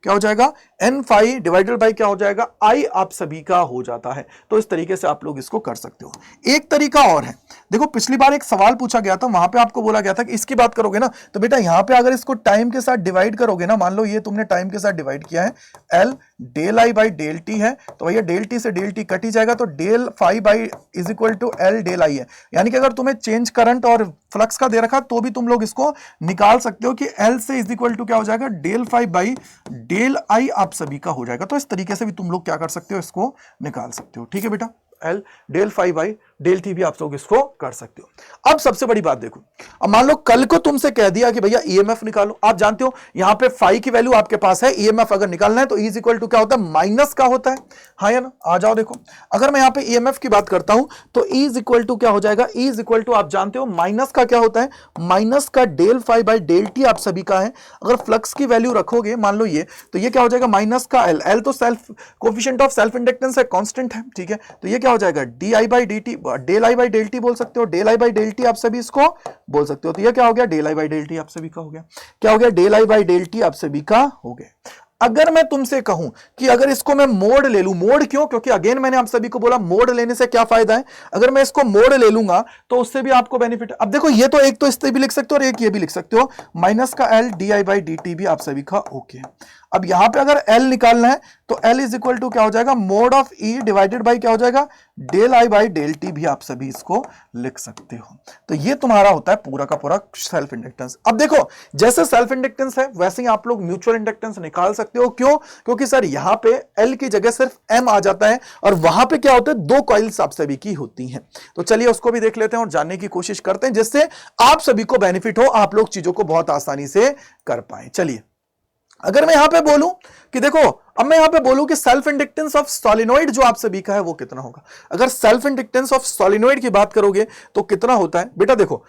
क्या हो जाएगा, एन फाई डिवाइडेड बाई क्या हो जाएगा, आई आप सभी का हो जाता है। तो इस तरीके से आप लोग इसको कर सकते हो। एक तरीका और है, देखो पिछली बार एक सवाल पूछा गया था, वहां पे आपको बोला गया था कि इसकी बात करोगे ना तो बेटा यहां पे अगर इसको टाइम के साथ डिवाइड करोगे ना, मान लो ये तुमने टाइम के साथ डिवाइड किया है, L del I by del T है, तो भैया डेल टी से डेल टी कट ही जाएगा, तो del phi by is equal to L del I है। यानी कि अगर तुम्हें चेंज करंट और फ्लक्स का दे रखा तो भी तुम लोग इसको निकाल सकते हो कि एल से इज इक्वल टू क्या हो जाएगा, del phi by del I आप सभी का हो जाएगा। तो इस तरीके से भी तुम लोग क्या कर सकते हो, इसको निकाल सकते हो। ठीक है बेटा, L del phi by del T भी आप लोग इसको कर सकते हो। अब सबसे बड़ी बात देखो, अब मान लो कल को तुमसे कह दिया कि भैया ईएमएफ निकालो, आप जानते हो यहां पे फाई की वैल्यू आपके पास है, ईएमएफ अगर निकालना है तो ई इज इक्वल टू क्या होता है, माइनस का होता है, हाँ या ना, आ जाओ देखो। अगर मैं यहां पे ईएमएफ की बात करता हूं तो ई इज इक्वल टू क्या हो जाएगा, ई इज इक्वल टू आप जानते हो माइनस का क्या होता है, माइनस का del phi by del T आप सभी का है। अगर फ्लक्स की वैल्यू रखोगे मान लो ये, तो ये क्या हो जाएगा, माइनस का एल, एल तो self coefficient of self inductance है, कांस्टेंट है, ठीक है, तो ये क्या हो जाएगा, D I by D T, del I by del T बोल सकते हो, del I by del T आप सभी इसको बोल सकते हो। तो ये क्या हो गया, del I by del T आप सभी का हो गया, क्या हो गया, del I by del T आप सभी का हो गया। अगर मैं तुमसे कहूं कि अगर इसको मैं मोड ले लूं, मोड क्यों, क्योंकि अगेन मैंने आप सभी को बोला मोड लेने से क्या फायदा है, अगर मैं इसको मोड ले लूंगा तो उससे भी आपको बेनिफिट है। अब देखो ये तो एक तो इससे भी लिख सकते हो और एक ये भी लिख सकते हो, माइनस का L D I by D T भी आप सभी का ओके। अब यहां पे अगर एल निकालना है तो एल इज इक्वल टू क्या हो जाएगा, mod of E divided by क्या हो जाएगा, del I by del T भी आप सभी इसको लिख सकते हो। तो ये तुम्हारा होता है पूरा का पूरा सेल्फ इंडक्टेंस। अब देखो जैसे सेल्फ इंडक्टेंस है वैसे ही आप लोग म्यूचुअल इंडक्टेंस निकाल सकते हो। क्यों, क्योंकि सर यहां पे एल की जगह सिर्फ एम आ जाता है और वहां पे क्या होता है, दो कॉइल्स आप सभी की होती हैं। तो चलिए उसको भी देख लेते हैं और जानने की कोशिश करते हैं जिससे आप सभी को बेनिफिट हो, आप लोग चीजों को बहुत आसानी से कर पाए। चलिए अगर मैं यहां पे बोलूं कि देखो, अब मैं यहां पे बोलूं कि सेल्फ इंडक्टेंस ऑफ सॉलिनॉइड जो आप सभी का है वो कितना होगा। अगर सेल्फ इंडक्टेंस ऑफ सॉलिनॉइड की बात करोगे तो कितना होता है बेटा, देखो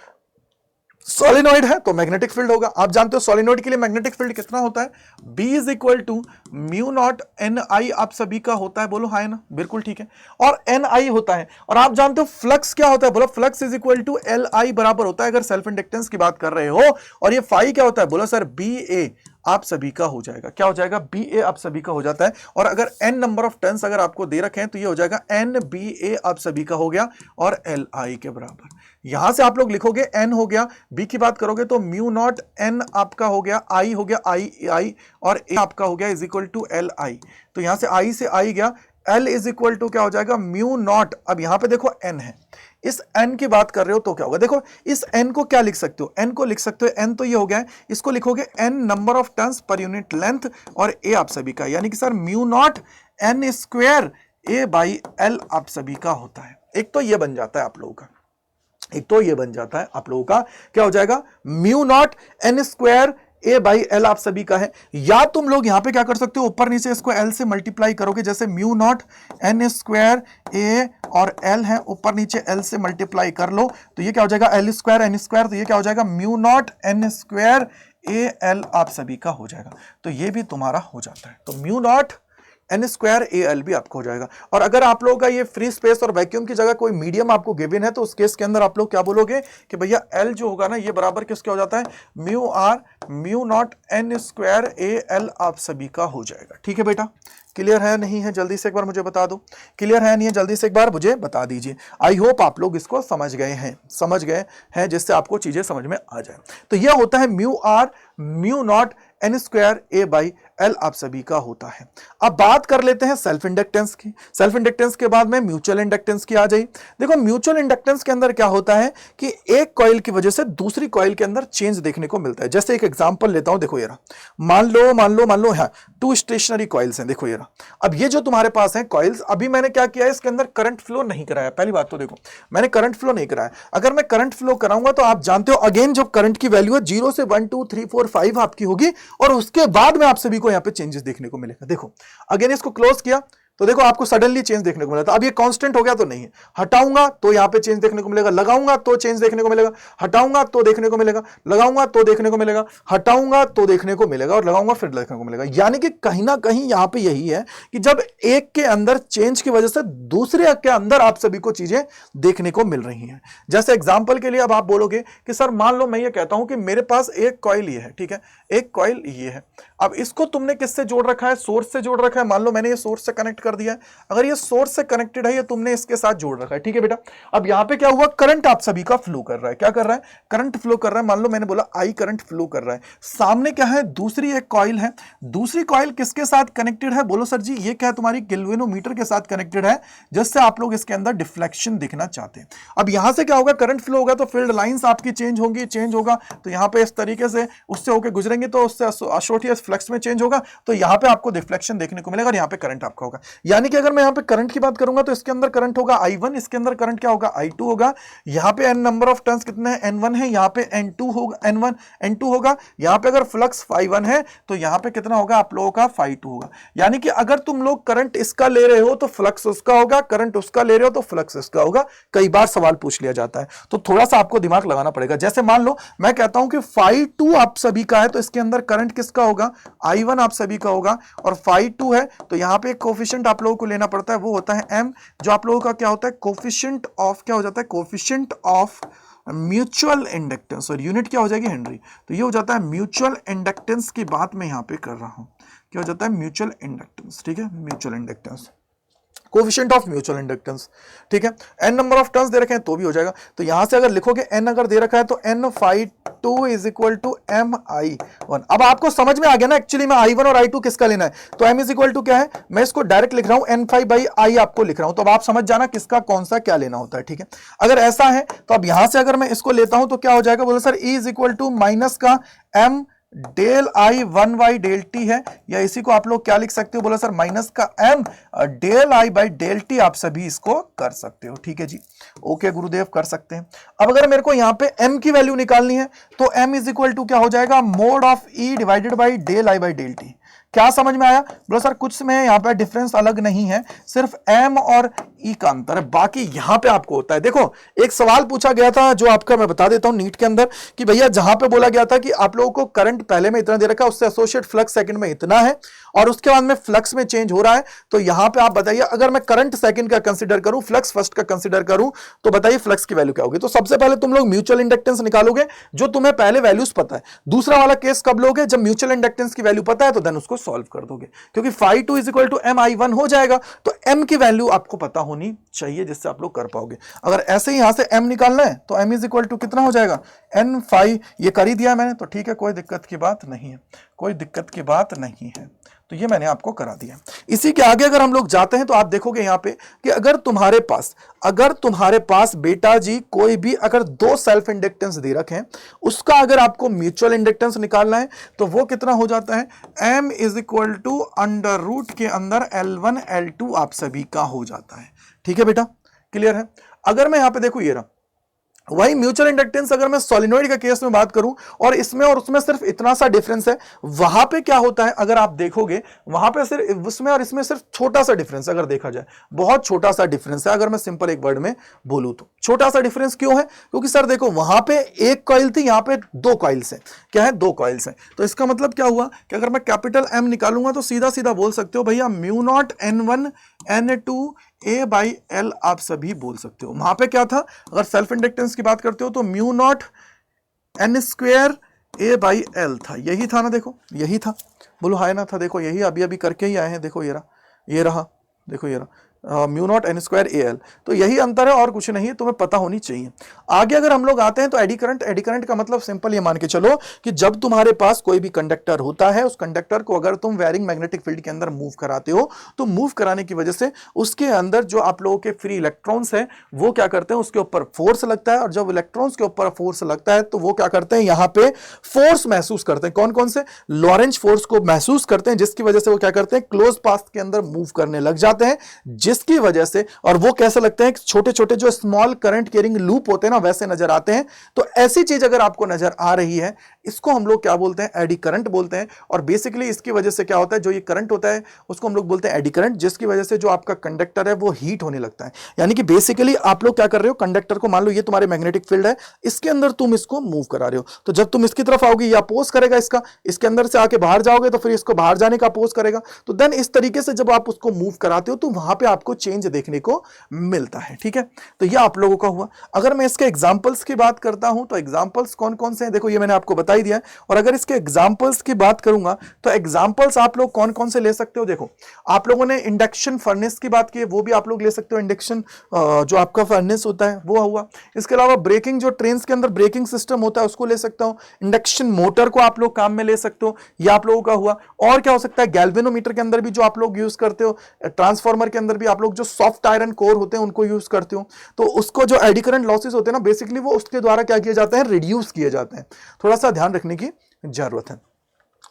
सॉलिनॉइड है तो मैग्नेटिक फील्ड होगा, आप जानते हो सॉलिनॉइड के लिए मैग्नेटिक फील्ड कितना होता है, B is equal to mu naught N I आप सभी का होता है, बोलो हाँ है ना, बिल्कुल ठीक है, और एन आई होता है। और आप जानते हो फ्लक्स क्या होता है, बोलो flux is equal to L I बराबर होता है अगर सेल्फ इंडक्टेंस की बात कर रहे हो। और ये फाई क्या होता है, बोलो सर बी ए आप सभी का हो जाएगा, क्या हो जाएगा, बी ए आप सभी का हो जाता है। और अगर एन नंबर ऑफ टर्न्स अगर आपको दे रखे हैं तो ये हो जाएगा एन बी ए आप सभी का हो गया और एल आई के बराबर। यहां से आप लोग लिखोगे एन हो गया, बी की बात करोगे तो म्यू नॉट एन आपका हो गया, आई हो गया आई आई और ए आपका हो गया is equal to L I. तो यहां से आई से आई गया, एल इज इक्वल टू क्या हो जाएगा, म्यू नॉट, अब यहां पे देखो एन है, इस n की बात कर रहे हो तो क्या होगा, देखो इस n को क्या लिख सकते हो, n को लिख सकते हो, n तो ये हो गया है, इसको लिखोगे n number of turns per unit length और a आप सभी का, यानी कि sir mu naught n square a by l आप सभी का होता है। एक तो ये बन जाता है आप लोगों का, एक तो ये बन जाता है आप लोगों का, क्या हो जाएगा, mu naught n square A by L आप सभी का है। या तुम लोग यहां पे क्या कर सकते हो, ऊपर नीचे इसको एल से मल्टीप्लाई करोगे, जैसे म्यू नॉट एन स्क्वायर ए और एल है, ऊपर नीचे एल से मल्टीप्लाई कर लो तो ये क्या हो जाएगा, एल स्क्वायर एन स्क्वायर, तो ये क्या हो जाएगा, mu naught N square A L आप सभी का हो जाएगा। तो ये भी तुम्हारा हो जाता है, तो mu naught N square A L भी आपको हो जाएगा। और अगर आप लोगों का ये फ्री स्पेस और वैक्यूम की जगह कोई मीडियम आपको गिवन है तो उस केस के अंदर आप लोग क्या बोलोगे कि भैया एल जो होगा ना ये बराबर किसके हो जाता है, mu R mu naught N square A L आप सभी का हो जाएगा। ठीक है बेटा, क्लियर है नहीं है, जल्दी से एक बार मुझे बता दो, क्लियर है नहीं है, जल्दी से एक बार मुझे बता दीजिए। आई होप आप लोग इसको समझ गए हैं जिससे आपको चीजें समझ में आ जाए। तो यह होता है mu R mu naught N square A by L आप सभी का होता है। अब बात कर लेते हैं सेल्फ इंडक्टेंस की। सेल्फ इंडक्टेंस के बाद में म्यूचुअल इंडक्टेंस की आ जाए। देखो म्यूचुअल इंडक्टेंस के अंदर क्या होता है कि एक कॉइल की वजह से दूसरी कॉइल के अंदर चेंज देखने को मिलता है। जैसे एक एग्जांपल लेता हूं, देखो ये रहा, मान लो है टू स्टेशनरी कॉइल्स हैं, देखो ये रहा। अब ये जो तुम्हारे पास है कॉइल्स, अभी मैंने क्या किया है, इसके अंदर करंट फ्लो नहीं कराया। पहली बात तो देखो मैंने करंट फ्लो नहीं कराया, अगर मैं करंट फ्लो कराऊंगा तो आप जानते हो अगेन जो करंट की वैल्यू है 0 से 1 2 3 4 5 आपकी होगी और उसके बाद में आप सभी को यहां पे चेंजेस देखने को मिलेगा। देखो अगेन इसको क्लोज किया, तो देखो आपको सडनली चेंज देखने को मिला था। अब ये कांस्टेंट हो गया तो नहीं है, हटाऊंगा तो यहां पे चेंज देखने को मिलेगा, लगाऊंगा तो चेंज देखने को मिलेगा, हटाऊंगा तो देखने को मिलेगा, लगाऊंगा तो देखने को मिलेगा, हटाऊंगा तो देखने को मिलेगा, और लगाऊंगा फिर देखने को मिलेगा। यानी कि कहीं ना कहीं यहां पे यही है कि जब एक के अंदर चेंज की वजह से दूसरे के अंदर आप सभी को चीजें देखने को मिल रही हैं। जैसे एग्जांपल के लिए अब आप बोलोगे कि सर मान लो मैं ये कहता हूं कि मेरे पास एक कॉइल ये है, ठीक है, एक कॉइल ये है। अब इसको तुमने किससे जोड़ रखा है? सोर्स से जोड़ रखा है। मान लो मैंने ये सोर्स से कनेक्ट कर दिया है। अगर ये सोर्स से कनेक्टेड है, ये तुमने इसके साथ जोड़ रखा है, ठीक है बेटा। अब यहां पे क्या हुआ? करंट आप सभी का फ्लो कर रहा है। क्या कर रहा है? करंट फ्लो कर रहा है। मान लो मैंने बोला आई करंट फ्लो कर रहा है। सामने क्या है? दूसरी एक कॉइल है। दूसरी कॉइल किसके साथ कनेक्टेड है? बोलो सर जी, ये क्या है? तुम्हारी गैल्वेनोमीटर के साथ कनेक्टेड है, जिससे आप लोग इसके अंदर डिफ्लेक्शन दिखना चाहते हैं। अब यहां से क्या होगा? करंट फ्लो होगा तो फील्ड लाइंस आपकी चेंज होंगी, चेंज होगा तो यहां पे इस तरीके से उससे होकर गुजरेंगे तो उससे एसोसिएटेड फ्लक्स में चेंज होगा, तो यहां पे आपको डिफ्लेक्शन देखने को मिलेगा और यहां पे करंट आपका होगा। यानी कि अगर मैं यहां पे करंट की बात करूंगा तो इसके अंदर करंट होगा I1, इसके अंदर करंट क्या होगा? I2 होगा। यहां पे n नंबर ऑफ टर्न्स कितने हैं? N1 है। यहां पे N2 होगा, N1 N2 होगा। यहां पे अगर फ्लक्स φ1 है तो यहां पे कितना होगा आप लोगों का? φ2 होगा। यानी कि अगर तुम लोग करंट इसका ले रहे हो तो फ्लक्स उसका होगा, करंट उसका ले रहे हो तो फ्लक्स इसका होगा। कई बार सवाल पूछ लिया जाता है, तो थोड़ा सा आपको दिमाग लगाना पड़ेगा। जैसे मान लो मैं कहता हूं कि φ2 आप सभी का है, तो इसके अंदर करंट किसका होगा? I1 आप सभी का होगा, और φ2 है तो यहां पे कोफिशिएंट आप लोगों को लेना पड़ता है, वो होता है m, जो आप लोगों का क्या होता है? कोफिशिएंट ऑफ, क्या हो जाता है? कोफिशिएंट ऑफ म्यूचुअल इंडक्टेंस, और यूनिट क्या हो जाएगी? हेनरी। तो ये हो जाता है म्यूचुअल इंडक्टेंस की बात मैं यहां पे कर रहा हूं। क्या हो जाता है? म्यूचुअल इंडक्टेंस, ठीक है, mutual inductance, coefficient of mutual inductance, ठीक है। n नंबर ऑफ टर्न्स दे रखे हैं तो भी हो जाएगा। तो यहां से अगर लिखोगे n अगर दे रखा है तो n φ2 is equal to m I1। अब आपको समझ में आ गया ना एक्चुअली में I1 और I2 किसका लेना है। तो m इज इक्वल टू क्या है? मैं इसको डायरेक्ट लिख रहा हूं n φ बाई I आपको लिख रहा हूं, तो अब आप समझ जाना किसका कौन सा क्या लेना होता है, ठीक है। अगर ऐसा है तो अब यहां से अगर मैं इसको लेता हूं तो क्या हो जाएगा? बोलो sir E is equal to minus का m del I 1 by del T है, या इसी को आप लोग क्या लिख सकते हो? बोला सर माइनस का m del I by del T, आप सभी इसको कर सकते हो, ठीक है जी। ओके गुरुदेव, कर सकते हैं। अब अगर मेरे को यहां पे m की वैल्यू निकालनी है तो m इज इक्वल टू क्या हो जाएगा? Mod of E divided by del I by del T. क्या समझ में आया? बोलो सर कुछ में यहां पे डिफरेंस अलग नहीं है, सिर्फ m और E का अंतर है, बाकी यहां पे आपको होता है। देखो एक सवाल पूछा गया था जो आपका मैं बता देता हूं नीट के अंदर, कि भैया जहां पे बोला गया था कि आप लोगों को करंट पहले में इतना दे रखा है, उससे एसोसिएट फ्लक्स सेकंड में इतना है, और उसके बाद में फ्लक्स में चेंज हो रहा है, तो यहां पे आप बताइए अगर मैं करंट सेकंड का कंसीडर करूं, फ्लक्स फर्स्ट का कंसीडर करूं, तो बताइए फ्लक्स की वैल्यू क्या होगी। तो सबसे पहले तुम लोग म्यूचुअल इंडक्टेंस निकालोगे, जो तुम्हें पहले वैल्यूज पता है। दूसरा वाला केस कब लोगे? जब म्यूचुअल इंडक्टेंस की वैल्यू पता है तो देन उसको सॉल्व कर दोगे, क्योंकि φ2 is equal to m I1 हो जाएगा। तो m की वैल्यू आपको पता होनी चाहिए, जिससे आप लोग कर पाओगे। अगर ऐसे ही यहां से m निकालना है तो m इज इक्वल टू कितना हो जाएगा? n φ, ये कर ही दिया मैंने, तो ठीक है, कोई दिक्कत की बात नहीं है, कोई दिक्कत की बात नहीं है। तो ये मैंने आपको करा दिया। इसी के आगे अगर हम लोग जाते हैं तो आप देखोगे यहां पे कि अगर तुम्हारे पास बेटा जी कोई भी अगर दो सेल्फ इंडक्टेंस दे रखे हैं, उसका अगर आपको म्यूचुअल इंडक्टेंस निकालना है तो वो कितना हो जाता है? m is equal to under root के अंदर L1 L2 आप सभी का हो जाता है, ठीक है बेटा, क्लियर है। अगर मैं यहां पे देखूं, ये रहा वही म्यूचुअल इंडक्टेंस। अगर मैं सोलिनॉइड का केस में बात करूं और इसमें और उसमें सिर्फ इतना सा डिफरेंस है, वहां पे क्या होता है अगर आप देखोगे, वहां पे सिर्फ उसमें और इसमें सिर्फ छोटा सा डिफरेंस, अगर देखा जाए बहुत छोटा सा डिफरेंस है। अगर मैं सिंपल एक वर्ड में बोलूं तो छोटा सा डिफरेंस क्यों है? क्योंकि सर देखो वहां पे एक कॉइल थी, यहां पे दो कॉइल्स है। क्या है? दो कॉइल्स है। तो इसका मतलब क्या हुआ कि अगर मैं कैपिटल M निकालूंगा तो सीधा सीधा बोल सकते हो भैया mu naught N1 N2 A by L आप सभी बोल सकते हो। वहां पे क्या था? अगर सेल्फ इंडक्टेंस की बात करते हो तो mu naught N square A by L था, यही था ना, देखो यही था, बोलो हाय ना था, देखो यही अभी अभी करके ही आए हैं, देखो ये रहा, देखो ये रहा mu naught N square AL। तो यही अंतर है और कुछ नहीं है, तुम्हें पता होनी चाहिए। आगे अगर हम लोग आते हैं तो एडी करंट का मतलब सिंपल ये मान के चलो कि जब तुम्हारे पास कोई भी कंडक्टर होता है, उस कंडक्टर को अगर तुम वेरिंग मैग्नेटिक फील्ड के अंदर मूव कराते हो, तो मूव कराने की वजह से उसके अंदर जो आप लोगों के फ्री इलेक्ट्रॉन्स हैं वो क्या करते हैं? उसके ऊपर फोर्स लगता है, और जब इलेक्ट्रॉन्स के ऊपर फोर्स लगता है तो वो क्या करते हैं? यहाँ पे फोर्स महसूस करते हैं। कौन कौन से? लॉरेंज फोर्स को महसूस करते हैं, जिसकी वजह से वो क्या करते हैं? क्लोज पाथ के अंदर मूव करने लग जाते हैं, जिसकी वजह से, और वो कैसे लगते हैं, छोटे छोटे जो स्मॉल करंट कैरिंग लूप होते हैं ना, वैसे नजर आते हैं। तो ऐसी चीज अगर आपको नजर आ रही है, इसको हम लोग क्या बोलते हैं, एडी करंट बोलते हैं। और बेसिकली इसकी वजह से क्या होता है, जो ये करंट होता है उसको हम लोग बोलते हैं एडी करंट, जिसकी वजह से जो आपका कंडक्टर है वो हीट होने लगता है। यानी कि बेसिकली आप लोग क्या कर रहे हो, कंडक्टर को मान लो ये तुम्हारे मैग्नेटिक फील्ड है, इसके अंदर तुम इसको मूव करा रहे हो, तो जब तुम इसकी तरफ आओगे ये अपोज करेगा इसका, इसके अंदर से आके बाहर जाओगे तो फिर इसको बाहर जाने का अपोज करेगा। तो देन इस तरीके से जब आप उसको मूव कराते हो तो वहां पे आपको चेंज देखने को मिलता है। ठीक है, तो ये आप लोगों का हुआ। अगर मैं इसके एग्जांपल्स की बात करता हूं तो एग्जांपल्स कौन कौन से हैं, देखो ये मैंने आपको बता ही दिया है। और अगर इसके एग्जांपल्स की बात करूंगा तो एग्जांपल्स आप लोग कौन कौन से ले सकते हो, देखो आप लोगों ने इंडक्शन फर्नेस की बात की है, वो भी आप लोग ले सकते हो, इंडक्शन जो आपका फर्नेस होता है वो हुआ। इसके अलावा ब्रेकिंग, जो ट्रेन के अंदर ब्रेकिंग सिस्टम होता है उसको ले सकता हूं। इंडक्शन मोटर को आप लोग काम में ले सकते हो, ये आप लोगों का हुआ। और क्या हो सकता है, गैल्वेनोमीटर के अंदर भी जो आप लोग यूज करते हो, ट्रांसफार्मर के अंदर भी आप लोग जो सॉफ्ट आयरन कोर होते हैं उनको यूज करते हो, तो उसको जो एडी करंट लॉसेस होते हैं ना, बेसिकली वो उसके द्वारा क्या किए जाते हैं, रिड्यूस किए जाते हैं। थोड़ा सा ध्यान रखने की जरूरत है।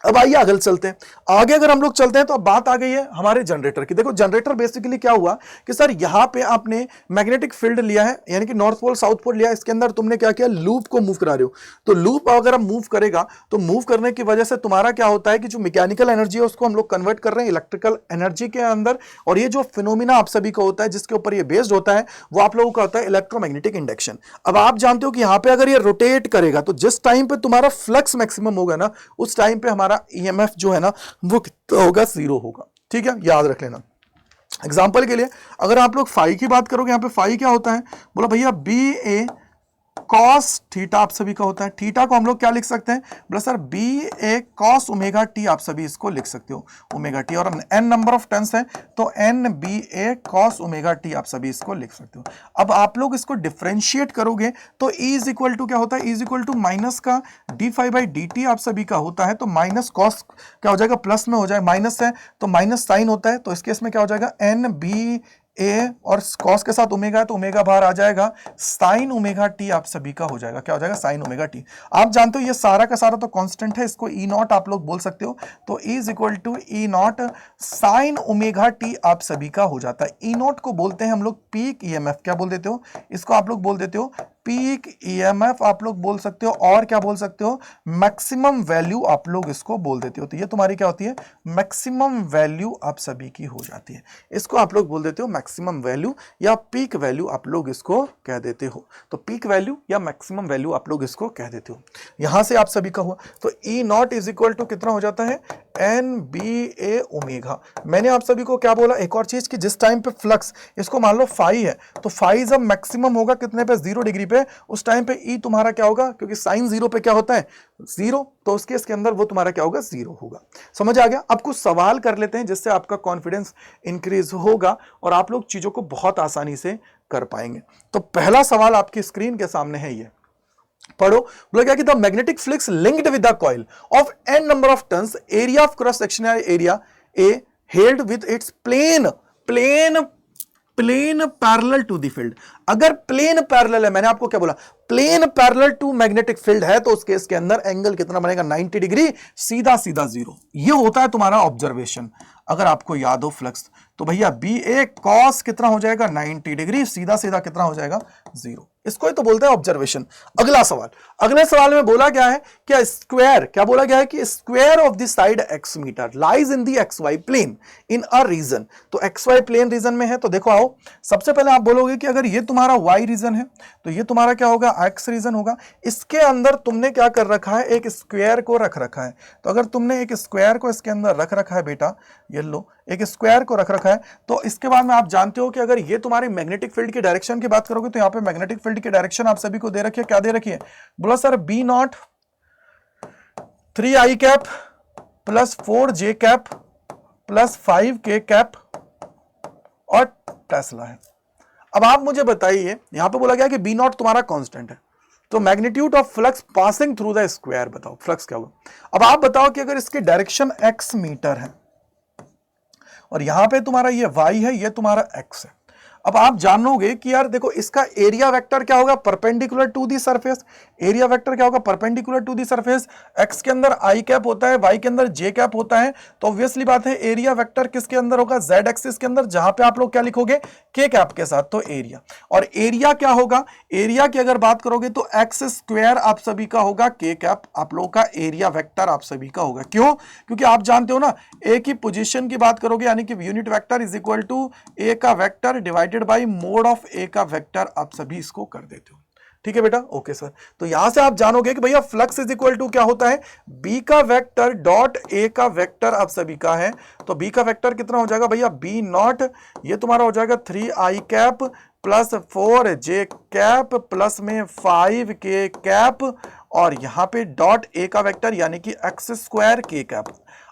अब आइए आगे चलते हैं। आगे अगर हम लोग चलते हैं तो अब बात आ गई है हमारे जनरेटर की। देखो जनरेटर बेसिकली क्या हुआ कि सर यहां पे आपने मैग्नेटिक फील्ड लिया है, यानी कि नॉर्थ पोल साउथ पोल लिया है, इसके अंदर तुमने क्या किया, लूप को मूव करा रहे हो। तो लूप अगर हम मूव करेगा तो मूव करने की वजह से तुम्हारा क्या होता है कि जो मैकेनिकल एनर्जी है उसको हम लोग कन्वर्ट कर रहे हैं इलेक्ट्रिकल एनर्जी के अंदर। और ये जो फिनोमिना आप सभी को होता है जिसके ऊपर ये बेस्ड होता है वो आप लोगों का होता है इलेक्ट्रोमैग्नेटिक इंडक्शन। अब आप जानते हो कि यहां पे अगर ये रोटेट करेगा तो जिस टाइम पे तुम्हारा फ्लक्स मैक्सिमम होगा ना, उस टाइम पे हमारा ईएमएफ जो है ना वो कितना होगा, 0 होगा। ठीक है, याद रख लेना। एग्जांपल के लिए अगर आप लोग फाई की बात करोगे, यहां पे फाई क्या होता है, बोला भैया बी ए कॉस थीटा आप सभी का होता है। थीटा को हम लोग क्या लिख सकते हैं, बोला sir B A cos omega T, आप सभी इसको लिख सकते हो ओमेगा टी। और एन नंबर ऑफ टर्न्स है तो N B A cos omega T आप सभी इसको लिख सकते हो। अब आप लोग इसको डिफरेंशिएट करोगे तो E इज इक्वल टू क्या होता है, E is equal to minus का D phi by D T आप सभी का होता है। तो माइनस कॉस क्या हो जाएगा, प्लस में हो जाएगा, माइनस है तो माइनस साइन होता है, तो इस केस में क्या हो जाएगा, एन बी ए और कॉस के साथ ओमेगा है तो ओमेगा बाहर आ जाएगा, साइन ओमेगा टी आप सभी का हो जाएगा, क्या हो जाएगा, साइन ओमेगा टी। आप जानते हो ये सारा का सारा तो कांस्टेंट है, इसको ई नॉट आप लोग बोल सकते हो। तो E is equal to E naught sine omega T आप सभी का हो जाता है। ई नॉट को बोलते हैं हम लोग पीक ईएमएफ, क्या बोल देते हो, इसको आप लोग बोल देते हो पीक ईएमएफ आप लोग बोल सकते हो, और क्या बोल सकते हो, मैक्सिमम वैल्यू आप लोग इसको बोल देते हो। तो ये तुम्हारी क्या होती है, मैक्सिमम वैल्यू आप सभी की हो जाती है। इसको आप लोग बोल देते हो मैक्सिमम वैल्यू या पीक वैल्यू आप लोग इसको कह देते हो। तो पीक वैल्यू या मैक्सिमम वैल्यू आप लोग इसको कह देते हो। यहां से आप सभी का हुआ तो ई नॉट इज इक्वल टू कितना हो जाता है, एन बी ए ओमेगा। मैंने आप सभी को क्या बोला, एक और चीज कि जिस टाइम पे फ्लक्स, इसको मान लो फाई है, तो फाई जब मैक्सिमम होगा कितने पे, 0 डिग्री पे, उस टाइम पे ई तुम्हारा क्या होगा, क्योंकि साइन 0 पे क्या होता है, 0, तो उस केस के अंदर वो तुम्हारा क्या होगा, 0 होगा। समझ आ गया। अब कुछ सवाल कर लेते हैं जिससे आपका कॉन्फिडेंस इंक्रीज होगा और आप लोग चीजों को बहुत आसानी से कर पाएंगे। तो पहला सवाल आपकी स्क्रीन के सामने है, ये पढ़ो। बोला क्या कि the magnetic flux linked with the coil of n number of turns, area of cross sectional area A held with its plane parallel to the field. अगर प्लेन पैरेलल है, मैंने आपको क्या बोला, plane parallel to magnetic field है, तो उस case के अंदर एंगल कितना बनेगा, 90 डिग्री, सीधा सीधा 0। ये होता है तुम्हारा ऑब्जर्वेशन। अगर आपको याद हो फ्लक्स, तो भैया बी ए कॉस कितना हो जाएगा, 90 डिग्री, सीधा सीधा कितना हो जाएगा, 0। इसको ही तो बोलते हैं ऑब्जर्वेशन। अगला सवाल, अगले सवाल में बोला गया है क्या, स्क्वायर, क्या बोला गया है कि square of the side X metre lies in the X Y plane in a region. तो एक्स वाई प्लेन रीजन में है, तो देखो आओ, सबसे पहले आप बोलोगे कि अगर ये तुम्हारा वाई रीजन है तो ये तुम्हारा क्या होगा, एक्स रीजन होगा। इसके अंदर तुमने क्या कर रखा है, एक स्क्वायर को रख रखा है। तो अगर तुमने एक स्क्वायर को इसके अंदर रख रखा है बेटा, ये लो, एक स्क्वायर को रख रखा है, तो इसके बाद में आप जानते हो कि अगर ये तुम्हारी मैग्नेटिक फील्ड की डायरेक्शन की बात करोगे तो यहाँ पे मैग्नेटिक फील्ड की डायरेक्शन आप सभी को दे रखी है, क्या दे रखी है, बोला sir B naught 3i cap plus 4j cap plus 5k cap और टेस्ला है। अब आप मुझे बताइए, यहां पे बोला गया कि बी नॉट तुम्हारा कांस्टेंट है, तो magnitude of flux passing through the square बताओ, फ्लक्स क्या होगा। अब आप बताओ कि अगर इसकी डायरेक्शन x मीटर है और यहां पे तुम्हारा ये y है, ये तुम्हारा x है। अब आप जानोगे कि यार देखो इसका एरिया वेक्टर क्या होगा, perpendicular to the surface. Area vector क्या होगा, perpendicular to the surface. X के अंदर आई कैप होता है, वाई के अंदर जे कैप होता है, तो ऑब्वियसली बात है एरिया वेक्टर किसके अंदर होगा, जेड एक्सिस के अंदर, जहां पे आप लोग क्या लिखोगे, के कैप के साथ, तो एरिया। और एरिया क्या होगा, एरिया की अगर बात करोगे तो एक्स स्क्वायर आप सभी का होगा, के कैप आप लोगों का एरिया वेक्टर आप सभी का होगा। क्यों, क्योंकि आप जानते हो ना, ए की पोजीशन की बात करोगे यानी कि unit vector is equal to A का vector divided by mod of A का वेक्टर, आप सभी इसको कर देते हो। ठीक है बेटा, ओके सर। तो यहां से आप जानोगे कि भैया फ्लक्स इज इक्वल टू क्या होता है, बी का वेक्टर डॉट ए का वेक्टर आप सभी का है। तो बी का वेक्टर कितना हो जाएगा भैया, बी नॉट, ये तुम्हारा हो जाएगा 3 आई कैप प्लस 4 जे कैप प्लस में 5 के कैप, और यहां पे डॉट ए का वेक्टर यानी कि एक्स स्क्वायर के कैप।